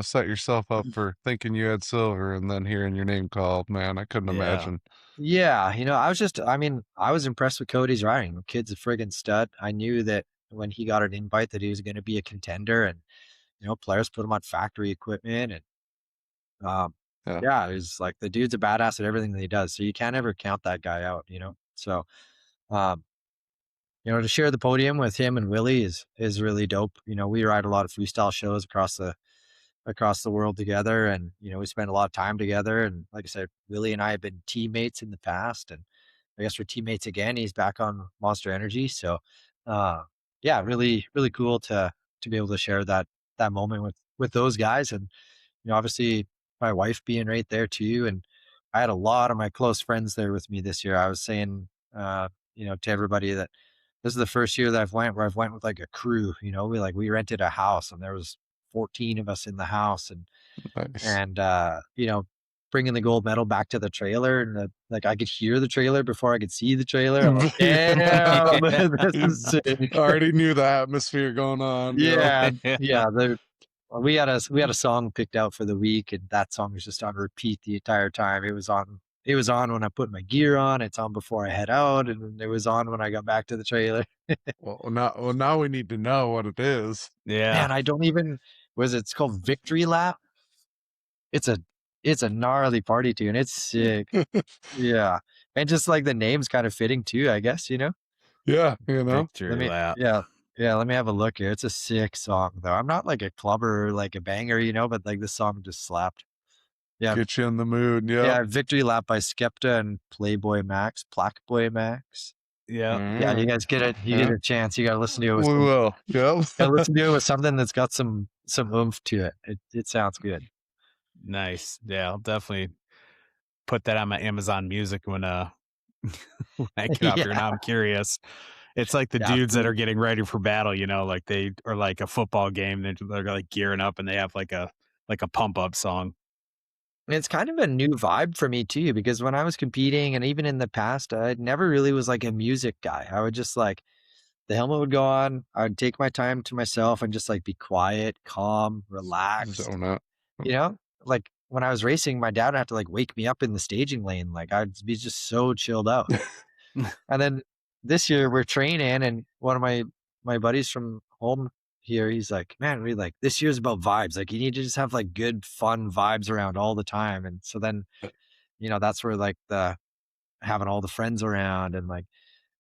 set yourself up for thinking you had silver and then hearing your name called. Man, I couldn't Yeah. imagine. Yeah, I was impressed with Cody's riding. The kid's a friggin' stud. I knew that when he got an invite that he was going to be a contender, and players put him on factory equipment, and um, Yeah. yeah, he's like the dude's a badass at everything that he does. So you can't ever count that guy out. So um, to share the podium with him and Willie is really dope. We ride a lot of freestyle shows across the world together, and we spend a lot of time together. And like I said, Willie and I have been teammates in the past, and I guess we're teammates again. He's back on Monster Energy, so yeah, really really cool to be able to share that moment with those guys. And obviously my wife being right there too. And I had a lot of my close friends there with me this year. I was saying, to everybody that this is the first year that I've went with like a crew. We rented a house, and there was 14 of us in the house, Nice. and bringing the gold medal back to the trailer, and like I could hear the trailer before I could see the trailer. I'm like, damn, this is sick. Already knew the atmosphere going on. Yeah, yeah. We had a song picked out for the week, and that song was just on repeat the entire time. It was on. It was on when I put my gear on. It's on before I head out, and it was on when I got back to the trailer. Now we need to know what it is. Yeah. Man, I don't even. It's called Victory Lap. It's a it's a gnarly party tune. It's sick. Yeah, and just like the name's kind of fitting too, I guess. Yeah, Let Victory me lap. yeah, let me have a look here. It's a sick song though. I'm not like a clubber or like a banger, but like this song just slapped. Yeah, get you in the mood. Yep. yeah, Victory Lap by Skepta and Plackboy Max. Yeah. Yeah, you Mm, guys get it. You yeah, get a chance. You gotta listen to it with we some. will. Yep. Gotta listen to it with something that's got some oomph to it. It sounds good. Nice. Yeah. I'll definitely put that on my Amazon Music when when I get off here. Yeah, Now I'm curious. It's like the yeah. dudes that are getting ready for battle, like they are like a football game. They're like gearing up and they have like a pump up song. It's kind of a new vibe for me too, because when I was competing and even in the past, I never really was like a music guy. I would just like the helmet would go on. I would take my time to myself and just like be quiet, calm, relaxed. Zone out. You know, like when I was racing, my dad would have to like wake me up in the staging lane. Like I'd be just so chilled out. And then this year we're training, and one of my buddies from home here, he's like, "Man, we like this year's about vibes. Like you need to just have like good, fun vibes around all the time." And so then, that's where like the having all the friends around, and like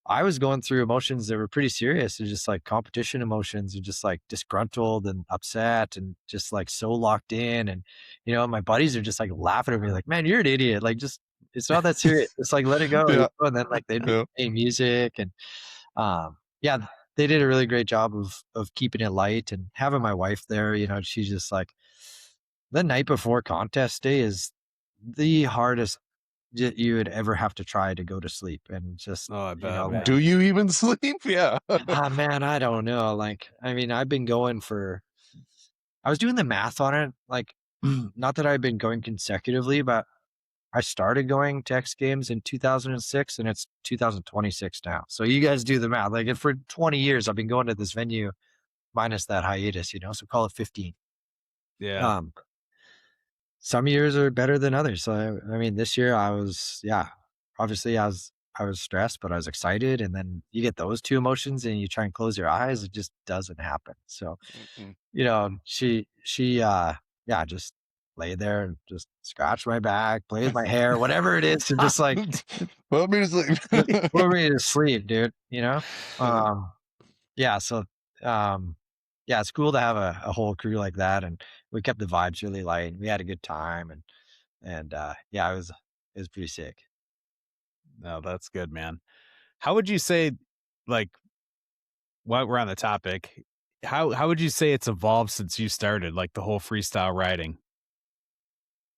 I was going through emotions that were pretty serious. They're just like competition emotions, and just like disgruntled and upset, and just like so locked in. And my buddies are just like laughing at me, like, "Man, you're an idiot. Like, just it's not that serious. It's like let it go." Yeah. And then like they'd be Yeah. playing music, and yeah, they did a really great job of keeping it light and having my wife there. She's just like the night before contest day is the hardest you would ever have to try to go to sleep, and just Oh, I bet, Do man. you even sleep? Yeah. man, I don't know. Like, I mean, I was doing the math on it. Like, not that I've been going consecutively, but I started going to X Games in 2006, and it's 2026 now. So you guys do the math. Like, if for 20 years I've been going to this venue minus that hiatus, so call it 15. Yeah. Um, some years are better than others. So I mean, this year yeah, obviously I was stressed, but I was excited. And then you get those two emotions and you try and close your eyes, it just doesn't happen. So, Mm-mm. yeah, just lay there and just scratch my back, play with my hair, whatever it is, to just like Put me to sleep. put me to sleep, dude. Um, yeah. So, um, yeah, it's cool to have a whole crew like that, and we kept the vibes really light. We had a good time, and yeah, it was pretty sick. No, that's good, man. How would you say, like, while we're on the topic, how would you say it's evolved since you started, like the whole freestyle riding?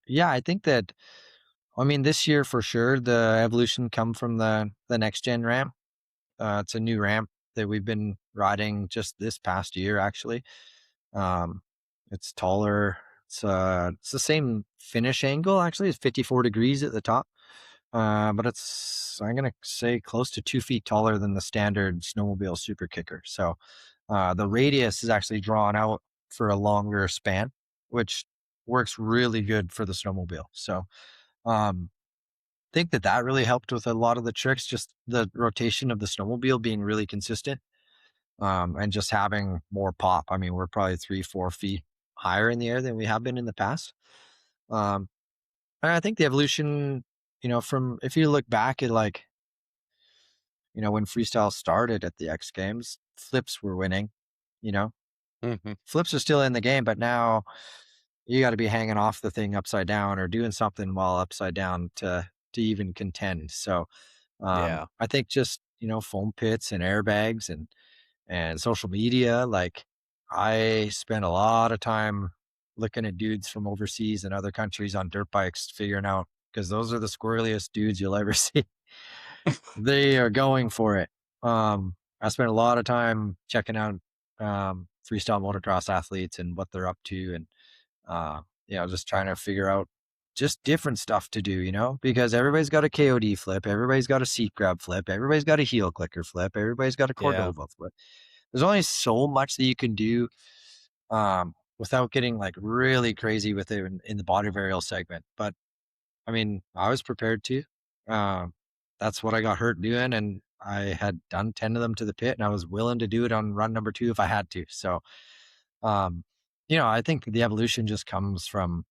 Yeah, I think that. I mean, this year for sure, the evolution come from the next gen ramp. It's a new ramp that we've been riding just this past year, actually. Um, it's taller. It's the same finish angle, actually. It's 54 degrees at the top. But I'm gonna say close to 2 feet taller than the standard snowmobile super kicker. So the radius is actually drawn out for a longer span. which works really good for the snowmobile. So, um, think that that really helped with a lot of the tricks, just the rotation of the snowmobile being really consistent, and just having more pop. I mean, we're probably 3, 4 feet higher in the air than we have been in the past. Um, and I think the evolution, from if you look back at like, when freestyle started at the X Games, flips were winning, you know, Mhm. flips are still in the game, but now you got to be hanging off the thing upside down or doing something while upside down to even contend. So, Yeah. I think just, foam pits and airbags and social media, like I spent a lot of time looking at dudes from overseas and other countries on dirt bikes, figuring out because those are the squirreliest dudes you'll ever see. They are going for it. I spent a lot of time checking out freestyle motocross athletes and what they're up to, and uh, just trying to figure out just different stuff to do, because everybody's got a KOD flip, everybody's got a seat grab flip, everybody's got a heel clicker flip, everybody's got a Yeah. Cordova flip. There's only so much that you can do without getting like really crazy with it in the body varial segment. But I mean, I was prepared to. Um, that's what I got hurt doing, and I had done 10 of them to the pit, and I was willing to do it on run number 2 if I had to. So, um, I think the evolution just comes from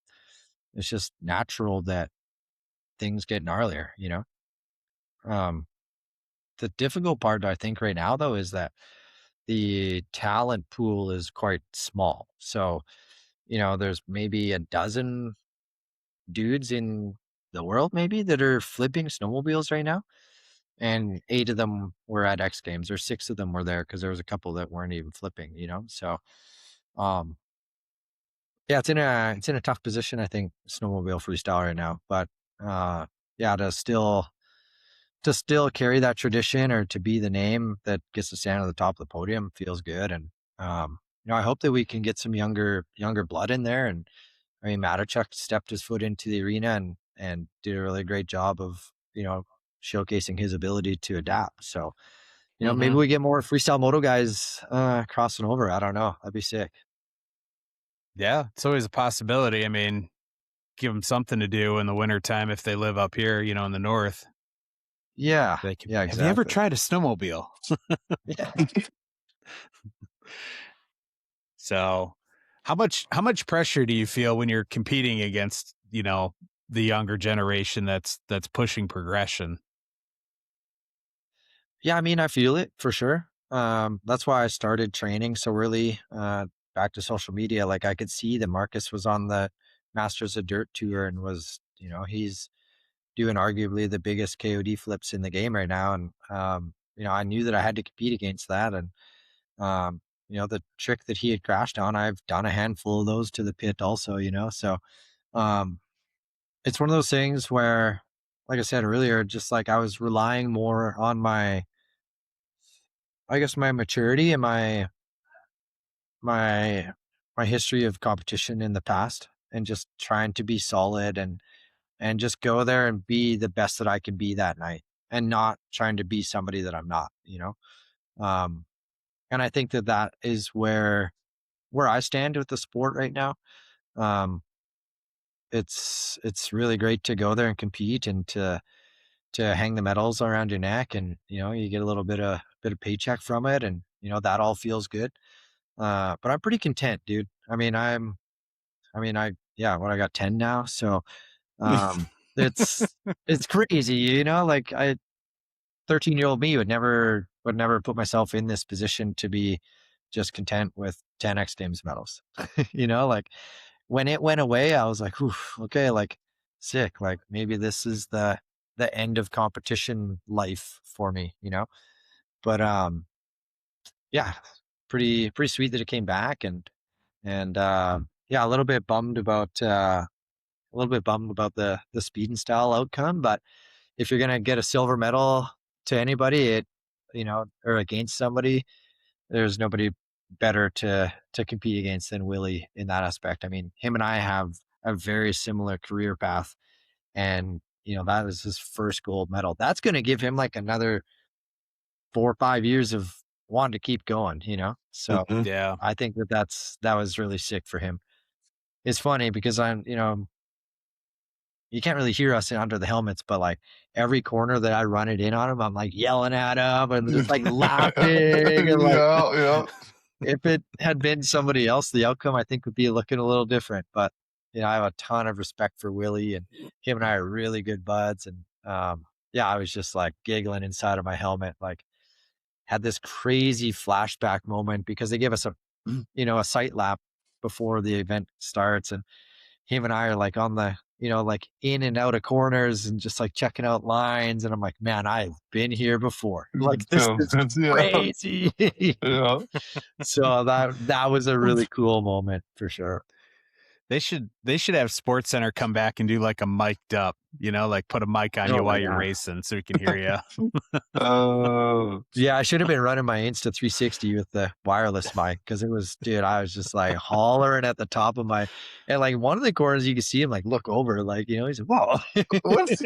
it's just natural that things get gnarlier. Um, the difficult part I think right now though is that the talent pool is quite small. So, there's maybe a dozen dudes in the world maybe that are flipping snowmobiles right now, and 8 of them were at X Games, or 6 of them were there because there was a couple that weren't even flipping. So, um, yeah, it's in a tough position, I think, snowmobile freestyle right now. But yeah, to still carry that tradition or to be the name that gets to stand at the top of the podium feels good. And I hope that we can get some younger blood in there. And I mean, Matachuk stepped his foot into the arena and did a really great job of showcasing his ability to adapt. So maybe Hmm. we get more freestyle moto guys crossing over. I don't know. That'd be sick. Yeah. It's always a possibility. I mean, give them something to do in the wintertime if they live up here, in the north. Yeah. They can, Yeah. have you ever Exactly. tried a snowmobile? Yeah. So, how much pressure do you feel when you're competing against, the younger generation that's pushing progression? Yeah, I mean, I feel it for sure. That's why I started training so early. Back to social media, like I could see that Marcus was on the Masters of Dirt tour and was, he's doing arguably the biggest KOD flips in the game right now. And I knew that I had to compete against that. And the trick that he had crashed on, I've done a handful of those to the pit also. So um, it's one of those things where, like I said earlier, just like I was relying more on I guess my maturity and my my history of competition in the past, and just trying to be solid and just go there and be the best that I can be that night, and not trying to be somebody that I'm not. Um and I think that that is where I stand with the sport right now. Um it's really great to go there and compete and to hang the medals around your neck, and you get a little bit of paycheck from it, and that all feels good. But I'm pretty content, dude. Yeah, what, I got 10 now. So, um, it's crazy, like 13-year-old me would never put myself in this position to be just content with 10 X Games medals. Like when it went away, I was like, "Oof, okay, like sick. Like maybe this is the end of competition life for me." But yeah, pretty sweet that it came back, and yeah, a little bit bummed about the speed and style outcome. But if you're gonna get a silver medal to anybody, or against somebody, there's nobody better to compete against than Willie in that aspect. I mean, him and I have a very similar career path, and that is his first gold medal. That's gonna give him like another 4 or 5 years of wanting to keep going. So Mhm. Yeah. I think that was really sick for him. it's funny because you can't really hear us under the helmets, but like every corner that I run it in on them, I'm like yelling at them and just like laughing and like Yeah, yeah. if it had been somebody else, the outcome I think would be looking a little different. But I have a ton of respect for Willie, and him and I are really good buds. And yeah, I was just like giggling inside of my helmet, like had this crazy flashback moment because they give us a a sight lap before the event starts, and him and I are like on the like in and out of corners and just like checking out lines, and I'm like, man, I've been here before. Like this Yeah, is yeah, crazy. yeah. So that was a really cool moment for sure. They should have Sports Center come back and do like a mic'd up, like put a mic on Oh you my while you're god. racing so we can hear you. Uh, Yeah, I should have been running my Insta 360 with the wireless mic because it was, dude, I was just like hollering at the top of my, and like one of the corners you can see him like look over, like, he's like, whoa. what's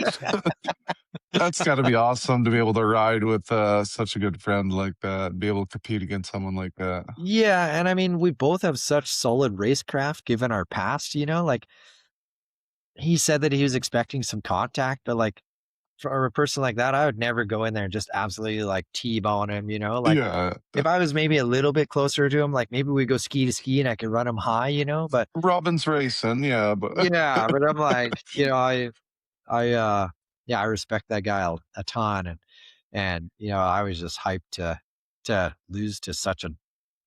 That's got to be awesome to be able to ride with such a good friend like that, be able to compete against someone like that. Yeah. And I mean, we both have such solid racecraft given our past, like he said that he was expecting some contact, but like for a person like that, I would never go in there and just absolutely like T-bone him, like Yeah, if I was maybe a little bit closer to him, like maybe we go ski to ski and I could run him high, but Robin's racing, yeah, but yeah, but I'm like, I yeah, I respect that guy a ton, and I was just hyped to lose to such a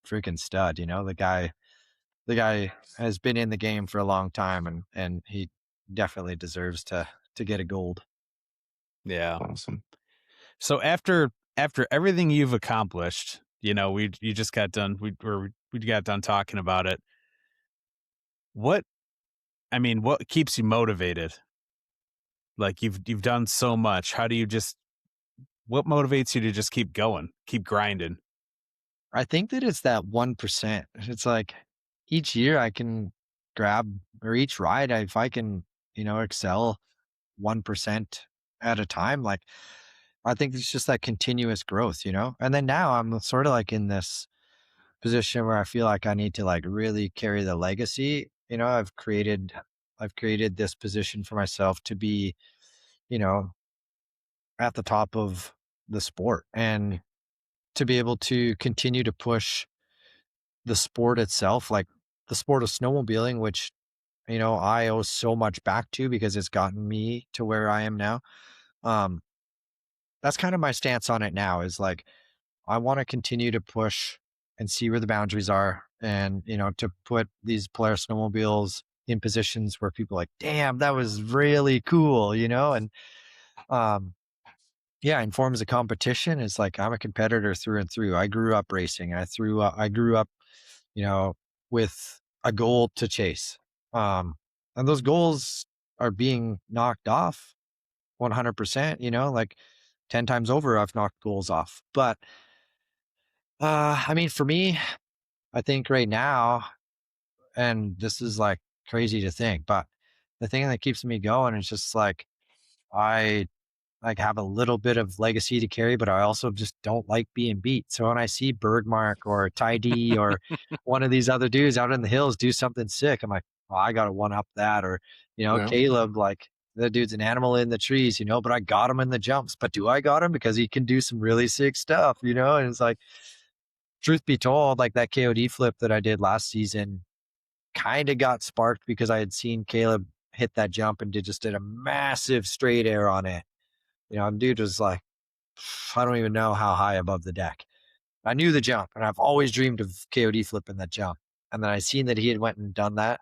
freaking stud. The guy has been in the game for a long time, and he definitely deserves to get a gold. Yeah. awesome. So after everything you've accomplished, you just got done we got done talking about it. What what keeps you motivated? Like you've done so much. How do you just what motivates you to just keep going, keep grinding? I think that it's that 1%. It's like each year I can grab, or each ride, if I can, excel 1% at a time, like I think it's just that continuous growth. And then now I'm sort of like in this position where I feel like I need to like really carry the legacy. I've created this position for myself to be, you know, at the top of the sport and to be able to continue to push the sport itself, like the sport of snowmobiling, which, I owe so much back to because it's gotten me to where I am now. Um, that's kind of my stance on it now is like, I want to continue to push and see where the boundaries are and, to put these Polaris snowmobiles in positions where people are like, damn, that was really cool, and, um, yeah, in forms of competition, it's like I'm a competitor through and through. I grew up racing. I grew up, you know, with a goal to chase. And those goals are being knocked off 100%, like 10 times over, I've knocked goals off. But, I mean, for me, I think right now, and this is like crazy to think, but the thing that keeps me going is just like, I like have a little bit of legacy to carry, but I also just don't like being beat. So when I see Bergmark or Ty D or one of these other dudes out in the hills do something sick, I'm like, well, I got to one up that. Or, Yeah, Caleb, like the dude's an animal in the trees, but I got him in the jumps. But do I got him because he can do some really sick stuff, And it's like, truth be told, like that KOD flip that I did last season kind of got sparked because I had seen Caleb hit that jump and did a massive straight air on it. Dude was like, I don't even know how high above the deck. I knew the jump, and I've always dreamed of KOD flipping that jump. And then I seen that he had went and done that,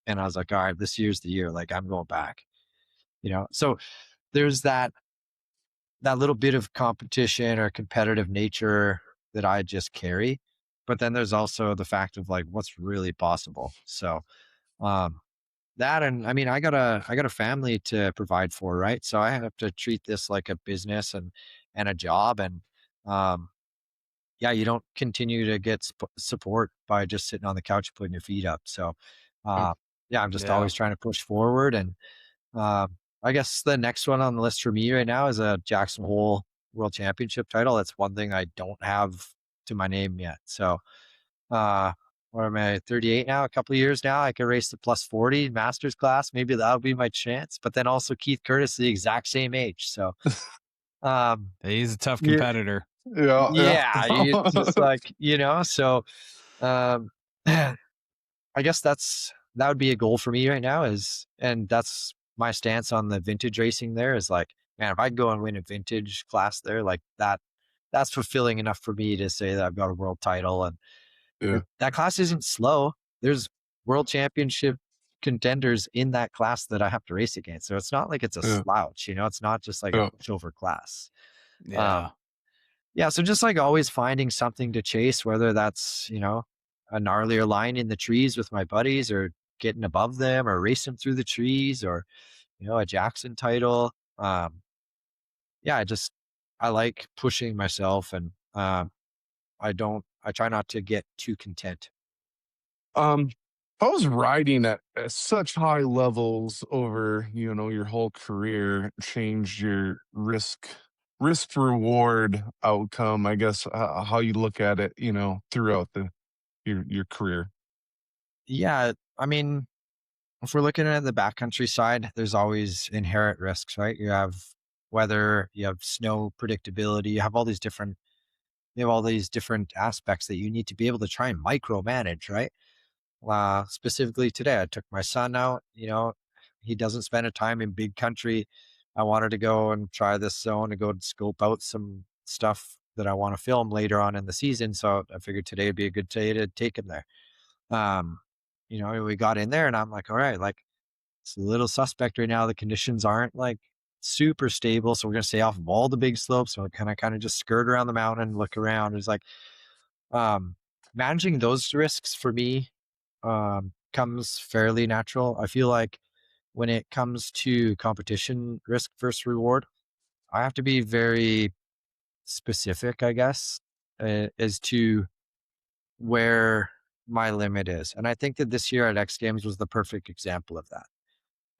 and I was like, all right, this year's the year. Like I'm going back. So there's that little bit of competition or competitive nature that I just carry. But then there's also the fact of like what's really possible. So um that, and I mean I got a family to provide for, right? So I have to treat this like a business and a job. And um yeah, you don't continue to get support by just sitting on the couch putting your feet up. So yeah, uh yeah, I'm just Yeah. always trying to push forward. And I guess the next one on the list for me right now is a Jackson Hole World Championship title. That's one thing I don't have to my name yet. So uh what am I, 38 now, a couple of years now, I could race the plus 40 masters class. Maybe that'll be my chance. But then also Keith Curtis, the exact same age. So, um, He's a tough yeah, competitor. Yeah, yeah. yeah, it's just like, so, um, I guess that would be a goal for me right now and that's my stance on the vintage racing there is like, man, if I go and win a vintage class there, like that's fulfilling enough for me to say that I've got a world title. And Yeah, that class isn't slow. There's world championship contenders in that class that I have to race against. So it's not like it's a yeah, slouch, it's not just like a yeah. pushover class. Yeah. Um, yeah, so just like always finding something to chase, whether that's, a gnarlier line in the trees with my buddies or getting above them or racing through the trees or, a Jackson title. Yeah, I like pushing myself and I try not to get too content. Um, I was riding at such high levels over, your whole career changed your risk reward outcome, I guess, how you look at it, throughout your career. Yeah, I mean, if we're looking at the backcountry side, there's always inherent risks, right? You have weather, you have snow predictability, you have all these different aspects that you need to be able to try and micromanage, right? Specifically today, I took my son out, he doesn't spend a time in big country. I wanted to go and try this zone and go and scope out some stuff that I want to film later on in the season. So I figured today would be a good day to take him there. Um, we got in there and I'm like, all right, like it's a little suspect right now. The conditions aren't like super stable. So we're going to stay off of all the big slopes. So kind of just skirt around the mountain, look around. It's like, um, managing those risks for me, comes fairly natural. I feel like when it comes to competition risk versus reward, I have to be very specific, I guess, as to where my limit is. And I think that this year at X Games was the perfect example of that.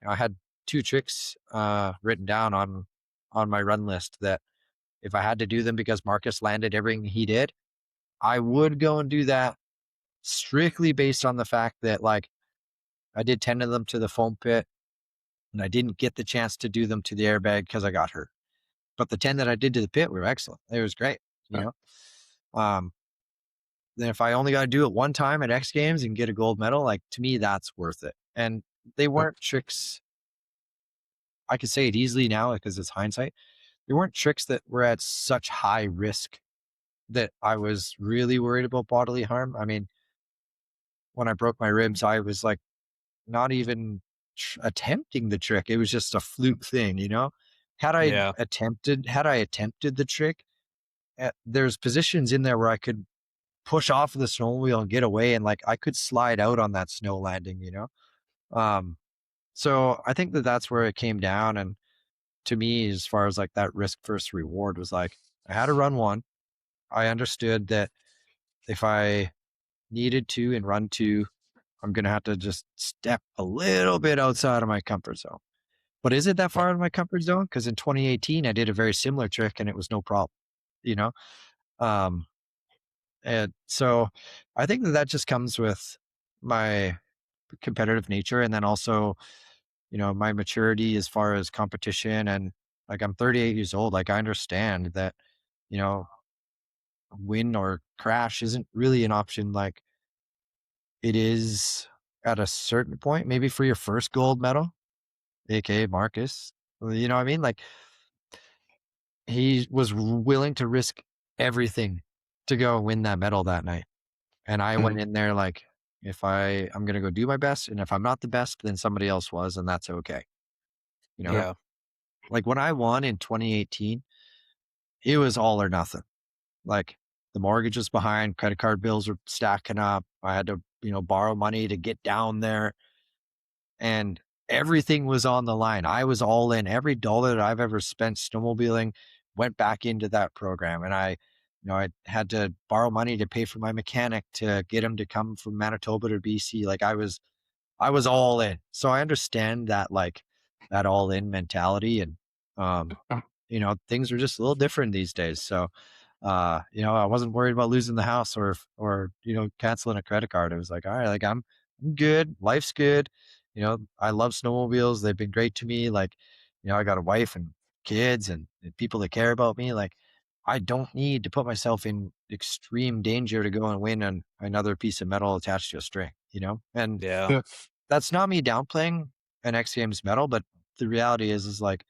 I had two tricks written down on my run list that if I had to do them because Marcus landed everything he did, I would go and do that strictly based on the fact that like I did 10 of them to the foam pit and I didn't get the chance to do them to the airbag because I got hurt. But the 10 that I did to the pit were excellent. It was great, you Uh, know. Um, then if I only got to do it one time at X Games and get a gold medal, like to me, that's worth it. And they uh, weren't tricks. I could say it easily now because it's hindsight. They weren't tricks that were at such high risk that I was really worried about bodily harm. I mean, when I broke my ribs, I was like not even attempting the trick. It was just a fluke thing, Yeah. Had I attempted the trick, there's positions in there where I could push off of the snowmobile and get away, and like I could slide out on that snow landing. Um, so I think that that's where it came down. And to me, as far as like that risk versus reward was like, I had to run one. I understood that if I needed to and run two, I'm going to have to just step a little bit outside of my comfort zone. But is it that far out of my comfort zone? Because in 2018, I did a very similar trick and it was no problem, you know? Um, and so I think that that just comes with my competitive nature. And then also, my maturity as far as competition. And like I'm 38 years old. Like I understand that, you know, win or crash isn't really an option. Like it is at a certain point, maybe for your first gold medal, aka Marcus. You know what I mean? Like he was willing to risk everything to go win that medal that night. And I went mhm, in there like, if I'm gonna go do my best, and if I'm not the best, then somebody else was, and that's okay. You know, Yeah. like when I won in 2018, it was all or nothing. Like the mortgage was behind, credit card bills were stacking up. I had to, borrow money to get down there and everything was on the line. I was all in. Every dollar that I've ever spent snowmobiling went back into that program. And I had to borrow money to pay for my mechanic to get him to come from Manitoba to BC. Like I was all in. So I understand that like that all in mentality and um uh, things are just a little different these days. So I wasn't worried about losing the house or canceling a credit card. It was like, all right, like I'm good. Life's good. I love snowmobiles. They've been great to me. Like, I got a wife and kids and people that care about me. Like, I don't need to put myself in extreme danger to go and win another piece of metal attached to a string, And Yeah. Yeah. that's not me downplaying an X Games medal, but the reality is like,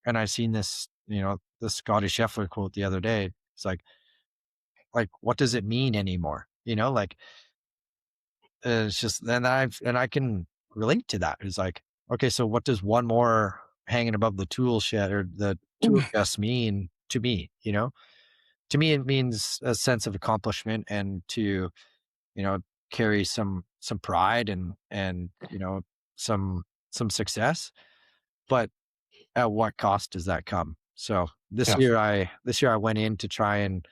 and I seen this, the Scotty Scheffler quote the other day. It's like, what does it mean anymore? It's just, and I can relate to that. It's like, okay, so what does one more hanging above the tool shed or the tool chest mean to me? To me, it means a sense of accomplishment and to, you know, carry some pride and, some success. But at what cost does that come? So Yeah. this year I went in to try and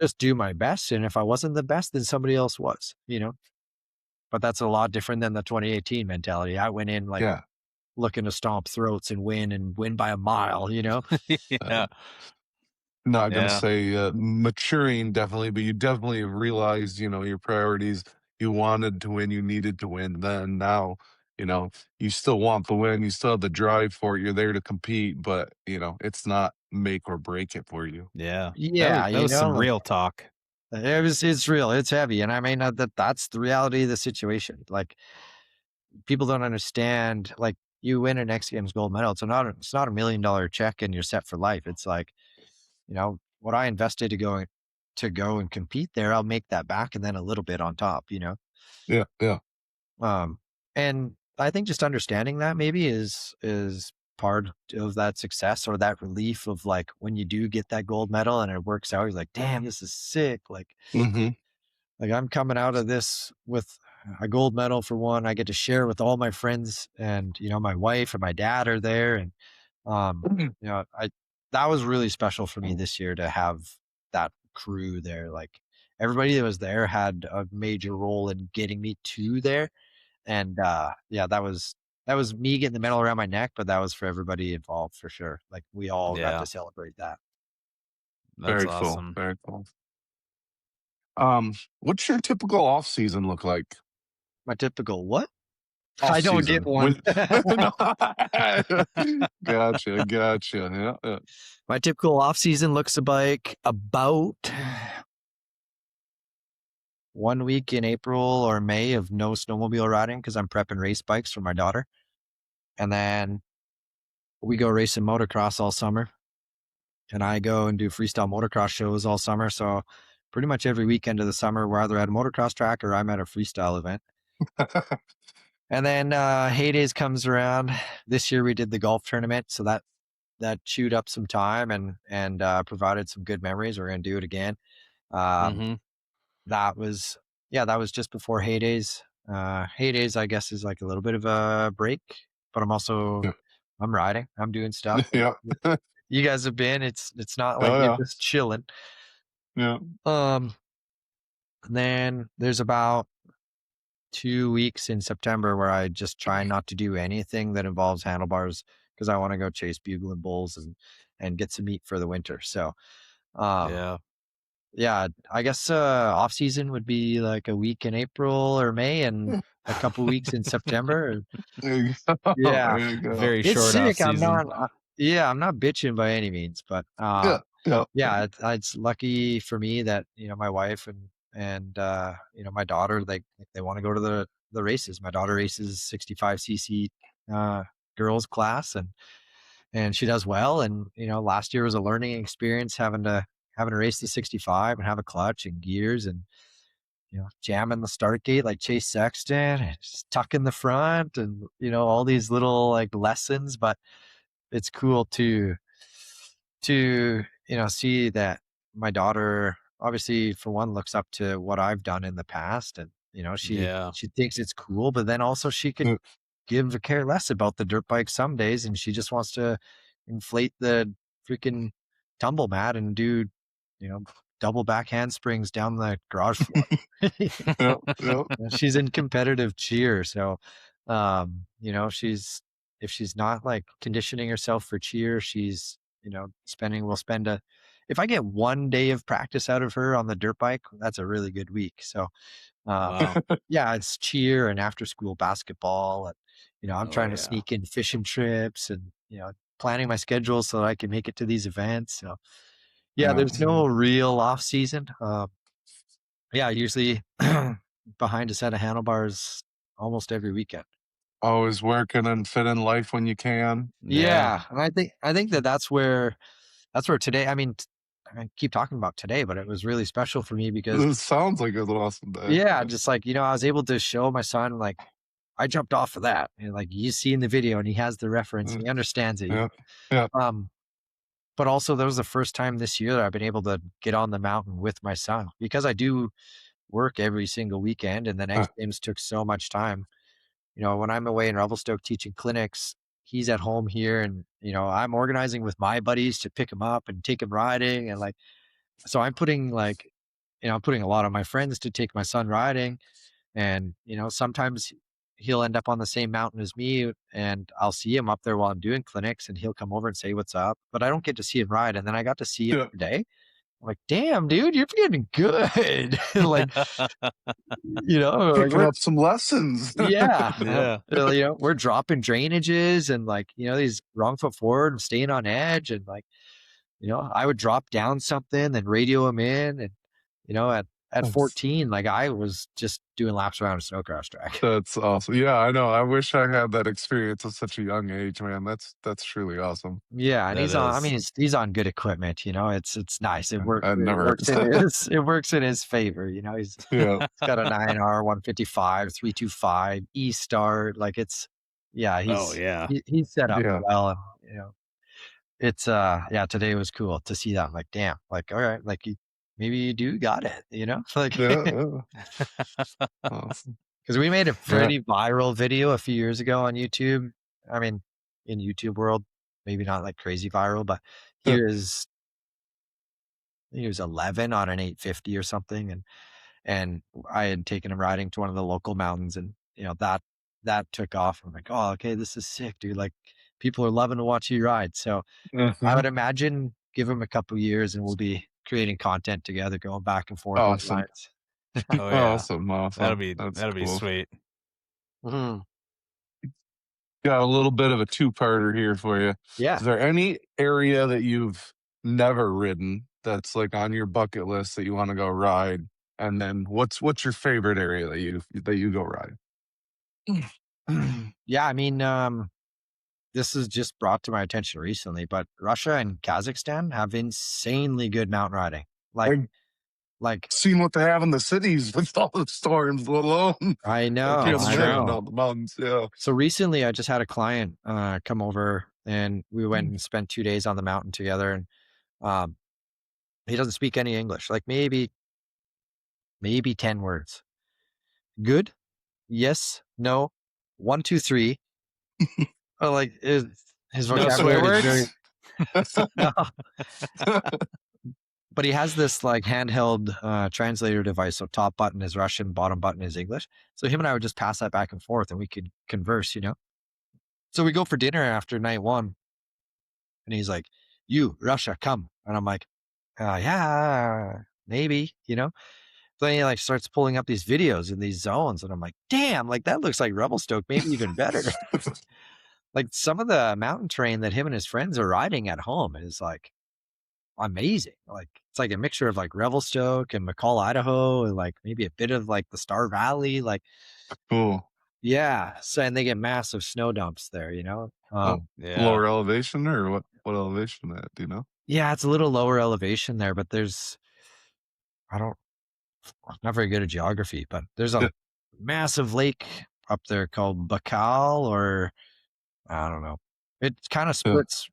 just do my best. And if I wasn't the best, then somebody else was. But that's a lot different than the 2018 mentality. I went in like Yeah. looking to stomp throats and win by a mile. Yeah. Not gonna Yeah. say, maturing definitely, but you definitely realized, your priorities. You wanted to win, you needed to win. Then now, you still want the win, you still have the drive for it, you're there to compete, but, it's not make or break it for you. Yeah. Yeah, That was some like real talk. it's real, it's heavy. And I mean that's the reality of the situation. Like people don't understand, like you win an X Games gold medal. It's not $1 million check and you're set for life. It's like, what I invested to go and compete there, I'll make that back and then a little bit on top. Yeah, yeah. Um, and I think just understanding that maybe is part of that success or that relief of like when you do get that gold medal and it works out, you're like, damn, this is sick. Mhm. Like I'm coming out of this with a gold medal for one. I get to share with all my friends and my wife and my dad are there. And I that was really special for me this year to have that crew there. Like everybody that was there had a major role in getting me to there. And yeah, that was me getting the medal around my neck, but that was for everybody involved for sure. Like we all got Yeah. to celebrate that. That's Very cool, awesome. very cool. What's your typical off season look like? My typical what? Off I don't get season one. when No. Gotcha, gotcha, yeah, yeah. My typical off season looks like about 1 week in April or May of no snowmobile riding because I'm prepping race bikes for my daughter. And then we go racing motocross all summer. And I go and do freestyle motocross shows all summer. So pretty much every weekend of the summer, we're either at a motocross track or I'm at a freestyle event. And then heydays comes around. This year we did the golf tournament, so that chewed up some time and provided some good memories. We're gonna do it again. Um, Hmm. that was that was just before heydays. Heydays, I guess, is like a little bit of a break, but Yeah, I'm riding, I'm doing stuff. yeah. You guys have been. It's not like Oh, you're yeah, just chilling. yeah. Um, then there's about 2 weeks in September where I just try not to do anything that involves handlebars because I want to go chase bugling bulls and get some meat for the winter. So, um, Yeah. yeah, I guess off season would be like a week in April or May and a couple weeks in September. There you go, Yeah, there you go. Very it's short off sick. season. Yeah, I'm not bitching by any means, but Yeah, yeah, yeah, it's lucky for me that my wife and my daughter they want to go to the races. My daughter races 65cc uh, girls class and she does well. And last year was a learning experience having to race the 65 and have a clutch and gears and jamming the start gate like Chase Sexton and just tucking the front and all these little like lessons. But it's cool to see that my daughter obviously for one looks up to what I've done in the past and she Yeah. she thinks it's cool, but then also she could yeah. give a care less about the dirt bike some days and she just wants to inflate the freaking tumble mat and do you know double back handsprings down the garage floor. Yep, yep. She's in competitive cheer, so she's if she's not like conditioning herself for cheer, she's we'll spend a if I get 1 day of practice out of her on the dirt bike, that's a really good week. So, um, Wow. yeah, it's cheer and after school basketball. And, I'm Oh trying to yeah. sneak in fishing trips and, planning my schedule so that I can make it to these events. So, yeah, Yeah. there's no real off season. Yeah, usually behind a set of handlebars almost every weekend. Always working and fit in life when you can. Yeah. Yeah, and I think that that's where today. I mean, I keep talking about today, but it was really special for me because It sounds like it was an awesome day. yeah, Yeah. just like I was able to show my son like I jumped off of that, and like you see in the video, and he has the reference, Yeah. and he understands it. Yeah. Yeah. Um, but also that was the first time this year that I've been able to get on the mountain with my son because I do work every single weekend, and the Uh, next games took so much time. When I'm away in Revelstoke teaching clinics, he's at home here and, I'm organizing with my buddies to pick him up and take him riding. And like, so I'm putting like, I'm putting a lot of my friends to take my son riding. And, sometimes he'll end up on the same mountain as me and I'll see him up there while I'm doing clinics and he'll come over and say, "What's up?" But I don't get to see him ride. And then I got to see him yeah. today. I'm like, damn, dude, you're getting good. Like, like Picking we're up some lessons. yeah, Yeah. we're dropping drainages and like, these wrong foot forward and staying on edge and like, I would drop down something, then radio him in and, at That's 14, like I was just doing laps around a snowcross track. that's awesome. Yeah, I know. I wish I had that experience at such a young age, man. That's truly awesome. Yeah, and That he's on. I mean, is. he's on good equipment. It's nice. It works. That It never works in hurts. his. It works in his favor. Yeah. He's got a 9R 155 325 E start. Like yeah. Oh yeah. He's set up Yeah. well, and it's yeah. Today was cool to see that. I'm like, damn. Like, all right. Like, maybe you do got it. Like Yeah. Yeah. Awesome. because we made a Yeah. pretty viral video a few years ago on YouTube. I mean, in YouTube world, maybe not like crazy viral, but Yeah. here's he was 11 on an 850 or something, and I had taken him riding to one of the local mountains, and that took off. I'm like, oh, okay, this is sick, dude. Like, people are loving to watch you ride. So I Uh-huh. would imagine give him a couple years, and we'll be creating content together, going back and forth on Awesome. rides. Oh yeah. Awesome. That'll Awesome. be That's that'll be cool. sweet. Mhm. Got a little bit of a two-parter here for you. Yeah. Is there any area that you've never ridden that's like on your bucket list that you want to go ride? And then what's your favorite area that you go ride? Yeah. I mean, this is just brought to my attention recently, but Russia and Kazakhstan have insanely good mountain riding. Like, I've like seen what they have in the cities with all the storms, let alone I I know, can't It's I imagine true. know. all the mountains. Yeah. So recently, I just had a client come over, and we went Mm. and spent 2 days on the mountain together. And um, he doesn't speak any English, like maybe 10 words. Good, yes, no, 1, 2, 3. Like his No swear vocabulary is very words. no, but he has this like handheld translator device. So top button is Russian, bottom button is English. So him and I would just pass that back and forth, and we could converse. So we go for dinner after night one, and he's like, "You, Russia, come." And I'm like, yeah, maybe. Then he like starts pulling up these videos in these zones. And I'm like, damn, like that looks like Revelstoke, maybe even better. Like some of the mountain terrain that him and his friends are riding at home is like amazing. Like it's like a mixture of like Revelstoke and McCall, Idaho, and like maybe a bit of like the Star Valley. Like, Cool. yeah. So, and they get massive snow dumps there. Oh, Yeah. lower elevation or what elevation that, do you know? Yeah, it's a little lower elevation there, but I don't, I'm not very good at geography, but there's a Yeah. massive lake up there called Baikal, or I don't know. It kind of Yeah. splits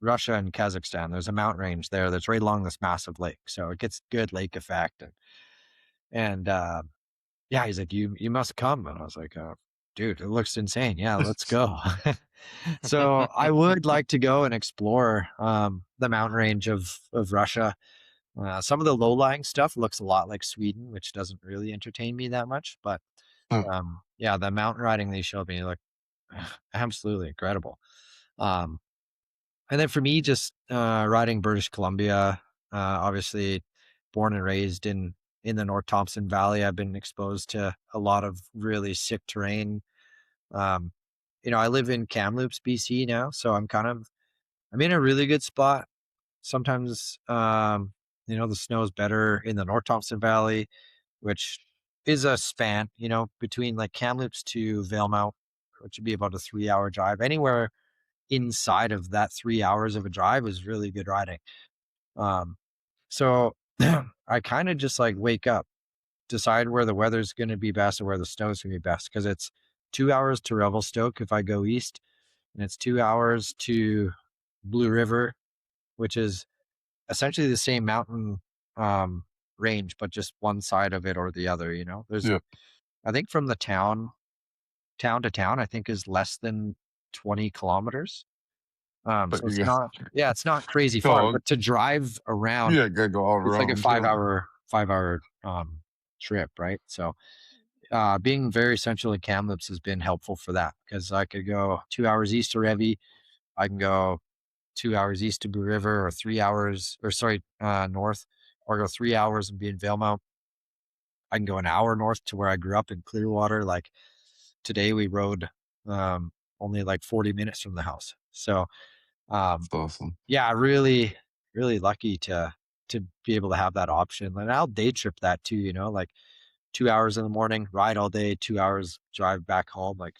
Russia and Kazakhstan. There's a mountain range there that's right along this massive lake, so it gets good lake effect. And yeah, he's like, you must come, and I was like, dude, it looks insane. Yeah, let's go. So I would like to go and explore the mountain range of Russia. Some of the low-lying stuff looks a lot like Sweden, which doesn't really entertain me that much. But Huh. yeah, the mountain riding they showed me looked absolutely incredible. Um, and then for me, just riding British Columbia, Obviously, born and raised in the North Thompson Valley, I've been exposed to a lot of really sick terrain. Um, I live in Kamloops, BC now, so I'm in a really good spot. Sometimes, the snow is better in the North Thompson Valley, which is a span, between like Kamloops to Valemount, which would be about a 3 hour drive. Anywhere inside of that 3 hours of a drive is really good riding. Um, so I kind of just like wake up, decide where the weather's going to be best and where the snow's going to be best because it's 2 hours to Revelstoke if I go east, and it's 2 hours to Blue River, which is essentially the same mountain um, range, but just one side of it or the other. There's, Yep. I think, from the town to town, I think is less than 20 kilometers. But So you it's got not, yeah, it's not crazy far, oh but to drive around, yeah, gotta go all it's like a around. five Yep. hour, 5 hour trip, right? So being very central in Kamloops has been helpful for that because I could go 2 hours east to Revi. I can go 2 hours east to Blue River or 3 hours, or sorry, north, or go 3 hours and be in Valemount. I can go an hour north to where I grew up in Clearwater. Like today we rode only like 40 minutes from the house. So That's awesome. yeah, really, really lucky to be able to have that option. And I'll day trip that too, like 2 hours in the morning, ride all day, 2 hours drive back home. Like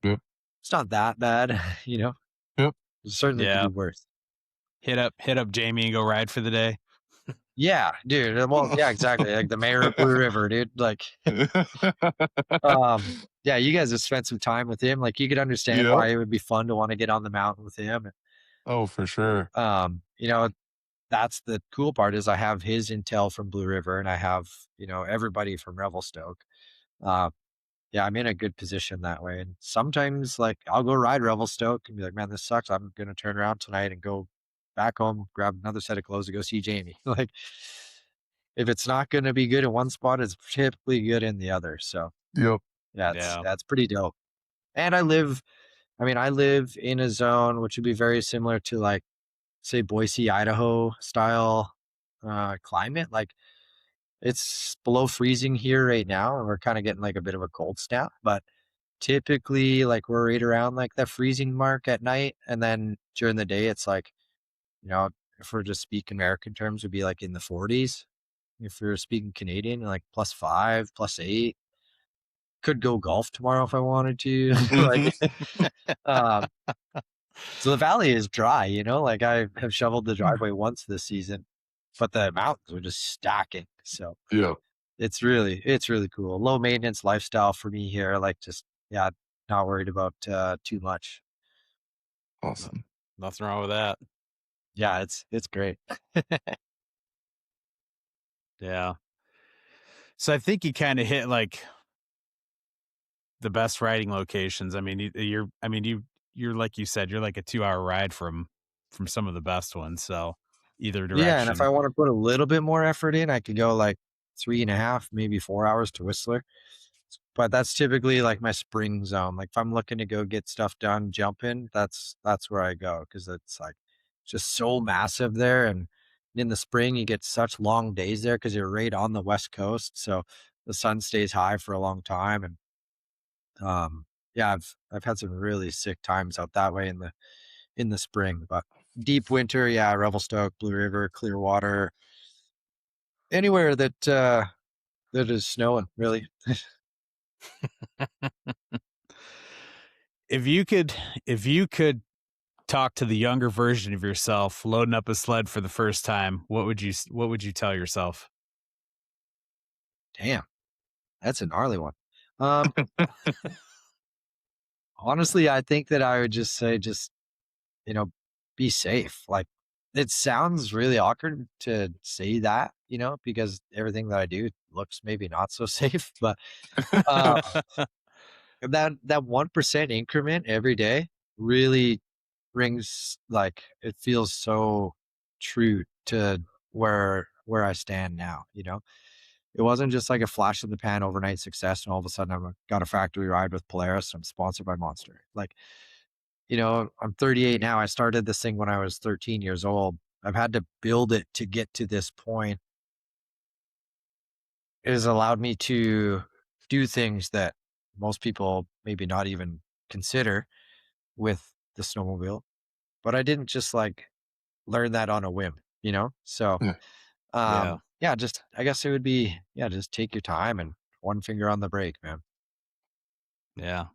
Yep. it's not that bad, Yep. It certainly could Yeah. be worse. Hit up Jamie and go ride for the day. Yeah, dude. Well, yeah, exactly. Like the mayor of Blue River, dude. Like, yeah, you guys have spent some time with him. Like, you could understand Yep. why it would be fun to want to get on the mountain with him. Oh, for sure. That's the cool part is I have his intel from Blue River, and I have everybody from Revelstoke. Uh, yeah, I'm in a good position that way. And sometimes, like, I'll go ride Revelstoke and be like, man, this sucks. I'm gonna turn around tonight and go back home, grab another set of clothes to go see Jamie. Like, if it's not gonna be good in one spot, it's typically good in the other. So Yep. yeah, Yeah. that's pretty dope. And I live in a zone which would be very similar to like say Boise, Idaho style climate. Like it's below freezing here right now, and we're kind of getting like a bit of a cold snap, but typically like we're right around like the freezing mark at night, and then during the day it's like, you know, if we're just speaking American terms, would be like in the 40s. If we are speaking Canadian, like +5, +8. Could go golf tomorrow if I wanted to. Like, um, so the valley is dry, like I have shoveled the driveway once this season, but the mountains are just stacking. So Yep. it's really cool. Low maintenance lifestyle for me here. Like just, yeah, not worried about too much. No- Awesome. Nothing wrong with that. Yeah, it's great. Yeah. So I think you kind of hit like the best riding locations. I mean, you're like you said, you're like a 2 hour ride from some of the best ones. So either Yeah, and if direction. I want to put a little bit more effort in, I could go like 3.5, maybe 4 hours to Whistler. But that's typically like my spring zone. Like if I'm looking to go get stuff done, jumping, that's where I go because it's like just so massive there. And in the spring, you get such long days there because you're right on the west coast, so the sun stays high for a long time. And yeah, I've had some really sick times out that way in the spring. But deep winter, yeah, Revelstoke, Blue River, Clearwater, anywhere that is snowing, really. If you could talk to the younger version of yourself loading up a sled for the first time, what would you tell yourself? Damn, that's a gnarly one. Um, Honestly, I think that I would just say, you know, be safe. Like, it sounds really awkward to say that, because everything that I do looks maybe not so safe, but uh, that 1% increment every day really brings like it feels so true to where I stand now. It wasn't just like a flash in the pan overnight success, and all of a sudden I've got a factory ride with Polaris. I'm sponsored by Monster. Like, I'm 38 now. I started this thing when I was 13 years old. I've had to build it to get to this point. It has allowed me to do things that most people maybe not even consider with the snowmobile, but I didn't just like learn that on a whim, you know? So, Yeah. Yeah. yeah, just I guess it would be, yeah, just take your time and one finger on the brake, man. Yeah.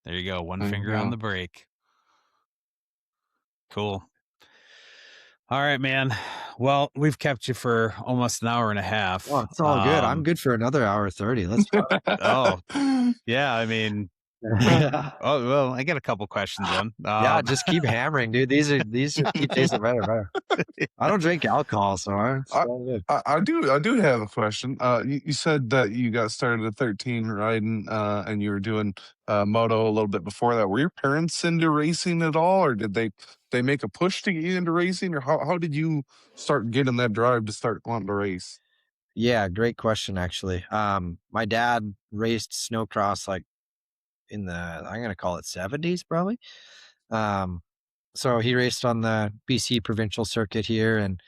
There you go. One There you finger on go. the brake. Cool. All right, man. Well, we've kept you for almost an hour and a Oh, half. it's all good. I'm good for another hour 30. Let's Oh, yeah. I mean, we, go. oh, well, I got a couple questions then. Yeah, just keep hammering, dude. These just keep tasting better, better. I don't drink alcohol, so it's I, all good. I do have a question. You said that you got started at 13 riding, and you were doing moto a little bit before that. Were your parents into racing at all, or did they make a push to get you into racing, or how did you start getting that drive to start wanting to race? Yeah, great question actually. My dad raced snowcross like in the I'm gonna call it 70s probably. Um, so he raced on the BC provincial circuit here and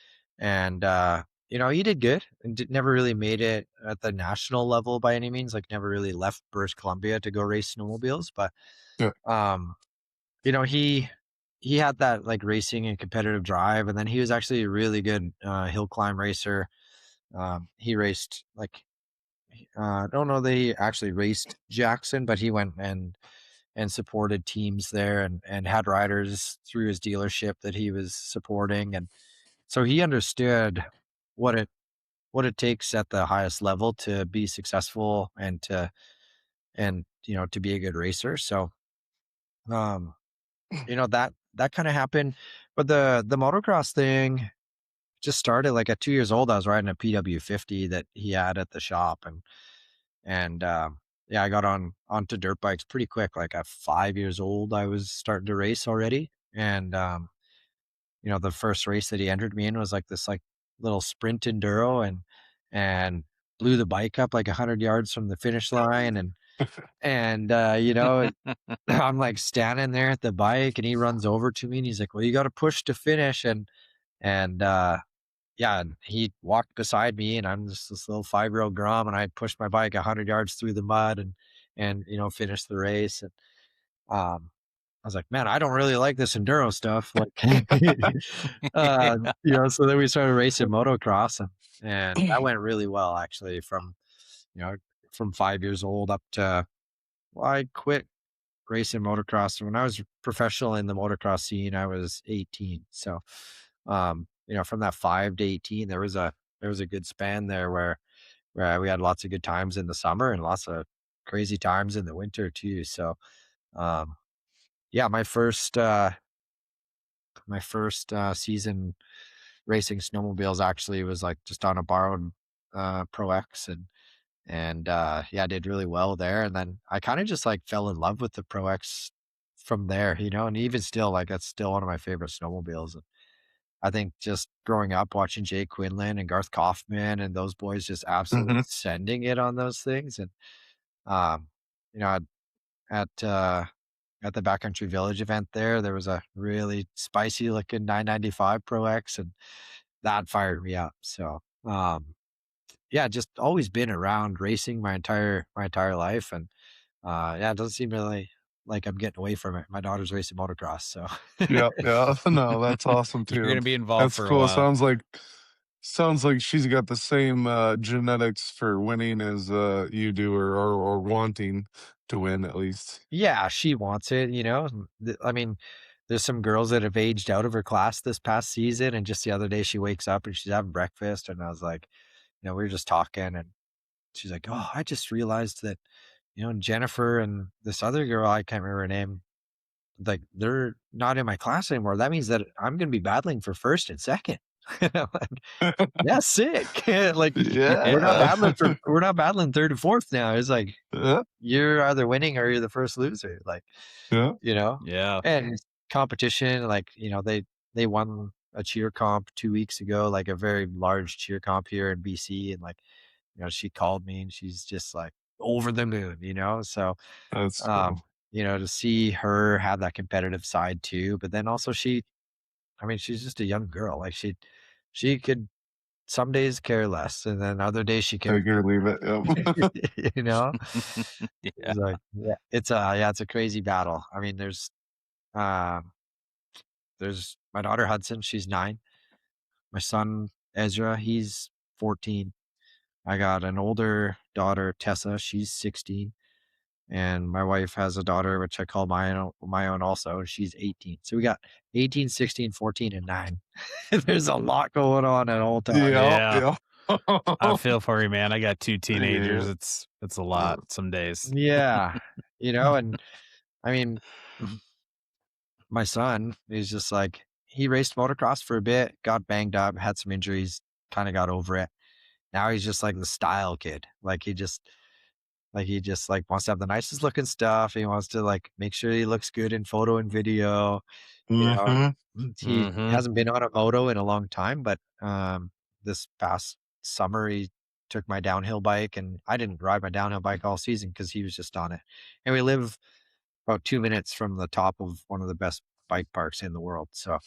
you know, he did good and never really made it at the national level by any means, like never really left British Columbia to go race snowmobiles, but Yeah. um you know, he had that like racing and competitive drive, and then he was actually a really good hill climb racer. He raced like I don't know that he actually raced Jackson, but he went and supported teams there and had riders through his dealership that he was supporting, and so he understood what it takes at the highest level to be successful and you know to be a good racer. So um you know, that kinda happened, but the motocross thing just started, like, at 2 years old, I was riding a PW50 that he had at the shop, and yeah, I got onto dirt bikes pretty quick, like, at 5 years old, I was starting to race already, and you know, the first race that he entered me in was, like, this, like, little sprint enduro and blew the bike up, like, 100 yards from the finish line, and you know, I'm like standing there at the bike and he runs over to me and he's like, "Well, you got to push to finish." And yeah, and he walked beside me and I'm just this little 5-year-old grom and I pushed my bike 100 yards through the mud and you know, finished the race. And um I was like, "Man, I don't really like this enduro stuff." Like you know, so then we started racing motocross and that went really well actually from, you know, from 5 years old up to well, I quit racing motocross. When I was professional in the motocross scene, I was 18. So, you know, from that 5 to 18, there was a good span there where we had lots of good times in the summer and lots of crazy times in the winter too. So, um, yeah, my first season racing snowmobiles actually was like just on a borrowed Pro X and yeah, I did really well there, and then I kinda just, like, fell in love with the Pro X from there, you know, and even still, like, that's still one of my favorite snowmobiles, and I think just growing up watching Jay Quinlan and Garth Kaufman and those boys just absolutely Hmm. sending it on those things, and, um, you know, at, uh, at the Backcountry Village event there was a really spicy looking 995 Pro X, and that fired me up, so, yeah, just always been around racing my entire life, and yeah, it doesn't seem really like I'm getting away from it. My daughter's racing motocross, so Yeah, yeah. No, that's awesome You're too. going to be involved That's for a cool. while. Sounds like she's got the same genetics for winning as you do, or wanting to win at least. yeah, she wants it. You know, I mean, there's some girls that have aged out of her class this past season, and just the other day she wakes up and she's having breakfast, and I was like, you know, we were just talking, and she's like, "Oh, I just realized that you know Jennifer and this other girl, I can't remember her name." Like, they're not in my class anymore. That means that I'm gonna be battling for 1st and 2nd. And I'm like, "Yeah, sick." Like, we're not Yeah. battling for we're not battling 3rd and 4th now. It's like, Yeah. you're either winning or you're the first loser, like, Yeah. you know? Yeah. And competition, like, you know, they won a cheer comp 2 weeks ago, like, a very large cheer comp here in BC, and, like, you know, she called me and she's just, like, over the moon, you know? So, That's cool. um, you know, to see her have that competitive side too, but then also I mean, she's just a young girl. Like she could some days care less, and then other days she cares. Take it or leave it. Yep. You know? Yeah. It's like, yeah, it's a crazy battle. I mean, um, there's my daughter Hudson, she's 9. My son Ezra, he's 14. I got an older daughter, Tessa, she's 16. And my wife has a daughter, which I call my own also, and she's 18. So we got 18, 16, 14, and 9. There's a lot going on at all times. Yeah, Yeah. yeah. I feel for you, man. I got 2 teenagers. Yeah. It's a lot some days. Yeah, and I mean, my son is just like he raced motocross for a bit, got banged up, had some injuries, kind of got over it. Now he's just like the style kid. Like he just like wants to have the nicest looking stuff. He wants to like make sure he looks good in photo and video. You know, Mhm. he Mhm. hasn't been on a moto in a long time, but this past summer he took my downhill bike, and I didn't ride my downhill bike all season because he was just on it. And we live about 2 minutes from the top of one of the best bike parks in the world. So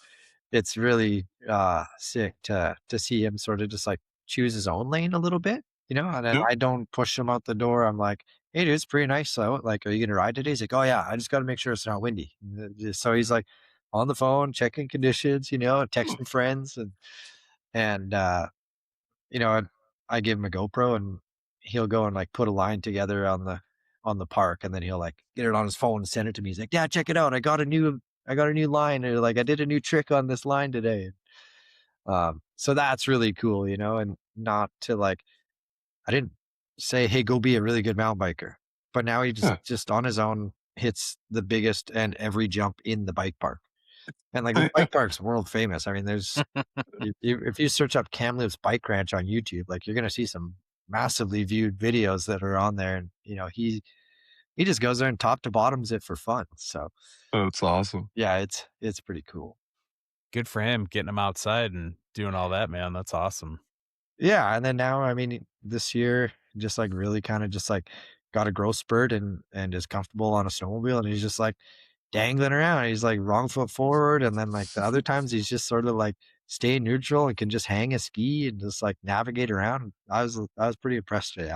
it's really sick to see him sort of just like choose his own lane a little bit, and then Yep. I don't push him out the door. I'm like, hey dude, it's pretty nice out. Like, are you gonna ride today? He's like, oh yeah, I just gotta make sure it's not windy. So he's like on the phone, checking conditions, texting friends and you know, I I give him a GoPro and he'll go and like put a line together on the park, and then he'll like get it on his phone and send it to me. He's like, "Dad, check it out. I got a new line, or like I did a new trick on this line today." So that's really cool, and not to like I didn't say, "Hey, go be a really good mountain biker." But now he just Yeah. just on his own hits the biggest and every jump in the bike park. And like the bike park's world famous. I mean, if you search up Kamloops Bike Ranch on YouTube, like you're gonna see some massively viewed videos that are on there, and he just goes there and top to bottoms it for fun. So That's awesome. yeah, it's pretty cool. Good for him getting him outside and doing all that, man. That's awesome. Yeah, and then now, I mean, this year, just like really kind of just like got a growth spurt and is comfortable on a snowmobile, and he's just like dangling around. He's like wrong foot forward, and then like the other times he's just sort of like staying neutral and can just hang a ski and just like navigate around. I was pretty impressed today.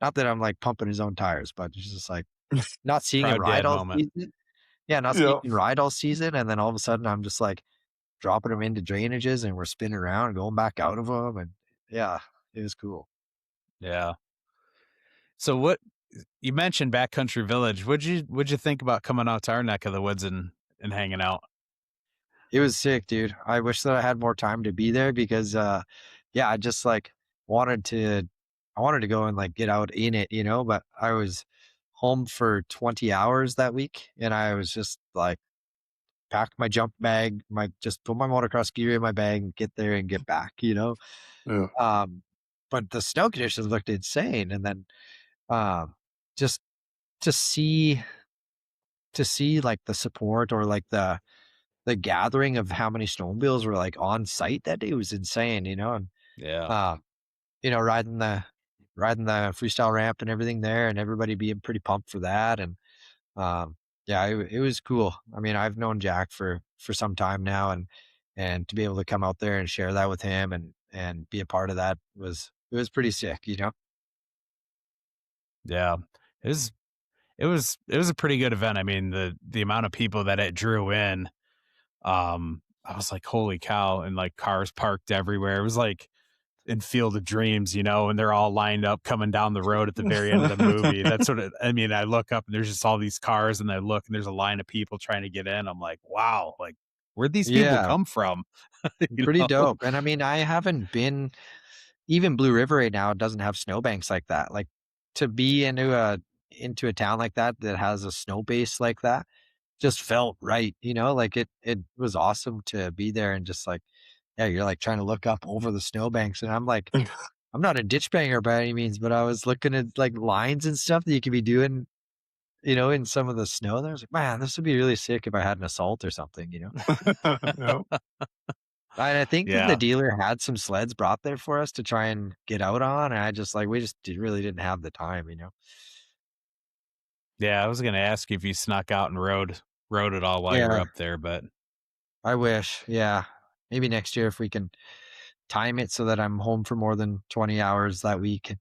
Not that I'm like pumping his own tires, but it's just like not seeing him Proud ride dad all moment. season. Yeah, not seeing Yeah. him ride all season, and then all of a sudden I'm just like dropping him into drainages and we're spinning around and going back out of them, and yeah, it was cool. Yeah. So what you mentioned Backcountry Village. What'd you think about coming out to our neck of the woods and hanging out? It was sick, dude. I wish that I had more time to be there because, yeah, I just like wanted to, I wanted to go and like get out in it, but I was home for 20 hours that week, and I was just like, pack my jump bag, just put my motocross gear in my bag and get there and get back. Yeah. Um, but the snow conditions looked insane. And then, um, just to see, like the support or like the gathering of how many snowmobiles were like on site that day was insane. And Yeah. uh, riding the freestyle ramp and everything there, and everybody being pretty pumped for that. And yeah, it was cool. I mean, I've known Jack for some time now, and to be able to come out there and share that with him and be a part of that was pretty sick. Yeah. It was it was a pretty good event. I mean, the amount of people that it drew in, I was like, holy cow, and like cars parked everywhere. It was like in Field of Dreams, and they're all lined up coming down the road at the very end of the movie. That's what I mean. I look up and there's just all these cars, and I look and there's a line of people trying to get in. I'm like, wow, like where'd these people Yeah, come from? you pretty know? dope. And I mean, I haven't been even Blue River right now doesn't have snowbanks like that. Like to be into a town like that that has a snow base like that just felt right. Like it was awesome to be there and just like, yeah, you're like trying to look up over the snowbanks, and I'm like, I'm not a ditch banger by any means, but I was looking at like lines and stuff that you could be doing, in some of the snow. And I was like, man, this would be really sick if I had an assault or something. Yep. And I think that the Yeah. dealer had some sleds brought there for us to try and get out on, and we just really didn't have the time. Yeah. I was gonna ask you if you snuck out and rode it all while you were Yeah. up there, but I wish. Yeah. Maybe next year if we can time it so that I'm home for more than 20 hours that week.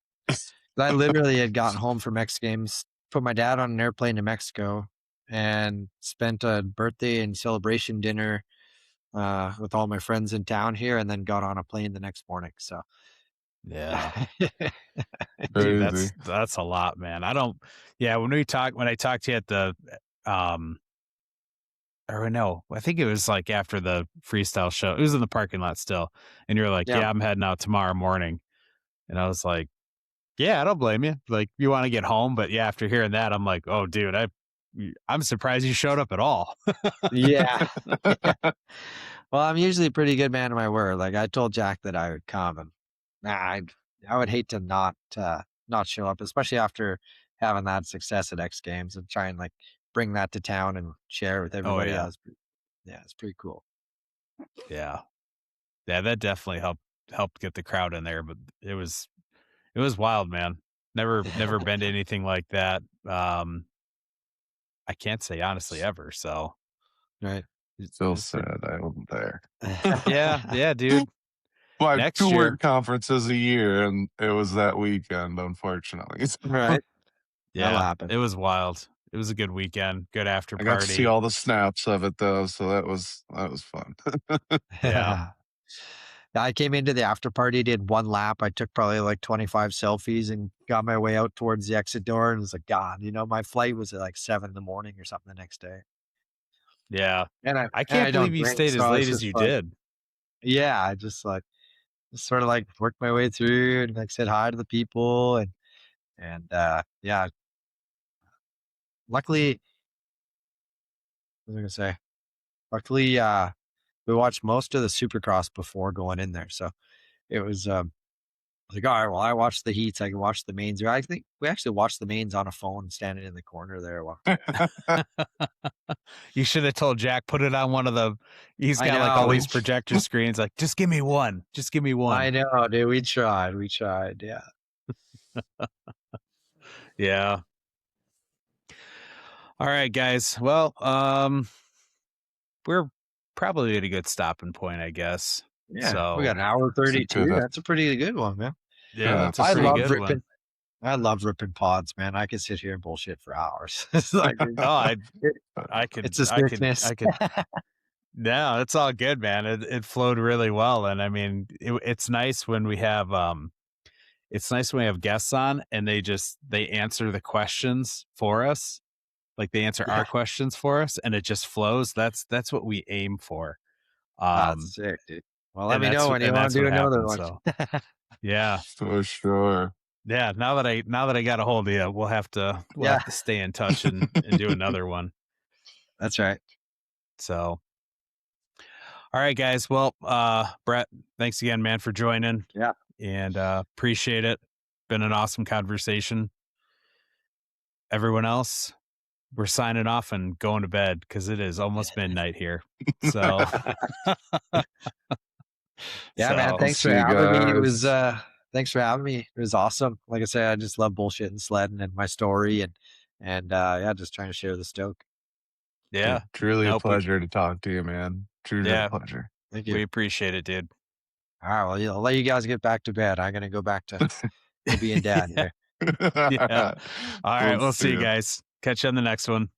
I literally had gotten home from X Games, put my dad on an airplane to Mexico, and spent a birthday and celebration dinner with all my friends in town here, and then got on a plane the next morning. So, Yeah. Dude, Crazy. that's a lot, man. I don't yeah, when I talked to you at the um or no, I think it was like after the freestyle show. It was in the parking lot still. And you're like, yeah, "Yeah, I'm heading out tomorrow morning." And I was like, "Yeah, I don't blame you. Like, you want to get home, but yeah, after hearing that, I'm like, "Oh, dude, I'm surprised you showed up at all." yeah. Well, I'm usually a pretty good man of my word. Like I told Jack that I would come, and nah, I would hate to not show up, especially after having that success at X Games and try and like bring that to town and share with Oh everybody. yeah. Yeah, it's pretty cool. Yeah. Yeah, that definitely helped get the crowd in there, but it was wild, man. Never been to anything like that. I can't say honestly ever. So Right. Still it's pretty sad I wasn't there. yeah, yeah, dude. Well, I have Next 2 year. work conferences a year, and it was that weekend, unfortunately. Right. That'll Yeah, happen. it was wild. It was a good weekend, good after I got to see party. all the snaps of it though, so that was fun. Yeah. Yeah, I came into the after party, did one lap. I took probably like 25 selfies and got my way out towards the exit door and was like, God, my flight was at like 7 in the morning or something the next day. Yeah. And I I and I can't believe don't you drink, stayed so as I was late as just you like, did. yeah, I just sort of like worked my way through and like said hi to the people and yeah, luckily, what was I gonna say? Luckily, we watched most of the Supercross before going in there, so it was like, all right, well, I watched the heats. I can watch the mains. Or I think we actually watched the mains on a phone standing in the corner there. Well, You should have told Jack, put it on one of the he's I got like all know, these projector screens, like, just give me one. Just give me one. I know, dude. We tried. Yeah. Yeah. All right, guys. Well, we're probably at a good stopping point, I guess. Yeah. We got So an hour It's a good 32. That's a pretty good one, man. yeah, good that's a I pretty episode. love good one. ripping. I love ripping pods, man. I could sit here and bullshit for hours. It's like, Oh, it- it's a sickness. I could no, it's all good, man. It flowed really well. And I mean, it's nice when we have it's nice when we have guests on and they answer the questions for us. Like they answer Yeah. our questions for us and it just flows. That's what we aim for. That's Um sick, dude. Well, let me know when you and want that's to do what another happens. one. So yeah. For sure. Yeah. Now that I got a hold of you, we'll Yeah, have to stay in touch and do another one. that's right. So all right, guys. Well, Brett, thanks again, man, for joining. Yeah. And appreciate it. Been an awesome conversation. Everyone else, we're signing off and going to bed because it is almost midnight here. So, Yeah, man. so I'll Thanks for see you having me. guys. Thanks for having me. It was awesome. Like I said, I just love bullshit and sledding and my story and yeah, just trying to share the stoke. yeah, Truly a nope, pleasure to talk to you, man. Truly a yeah, pleasure. Thank we you. appreciate it, dude. All right, well, I'll let you guys get back to bed. I'm gonna go back to being dad Yeah, here. yeah. All right, We'll we'll see see you you. guys. Catch you on the next one.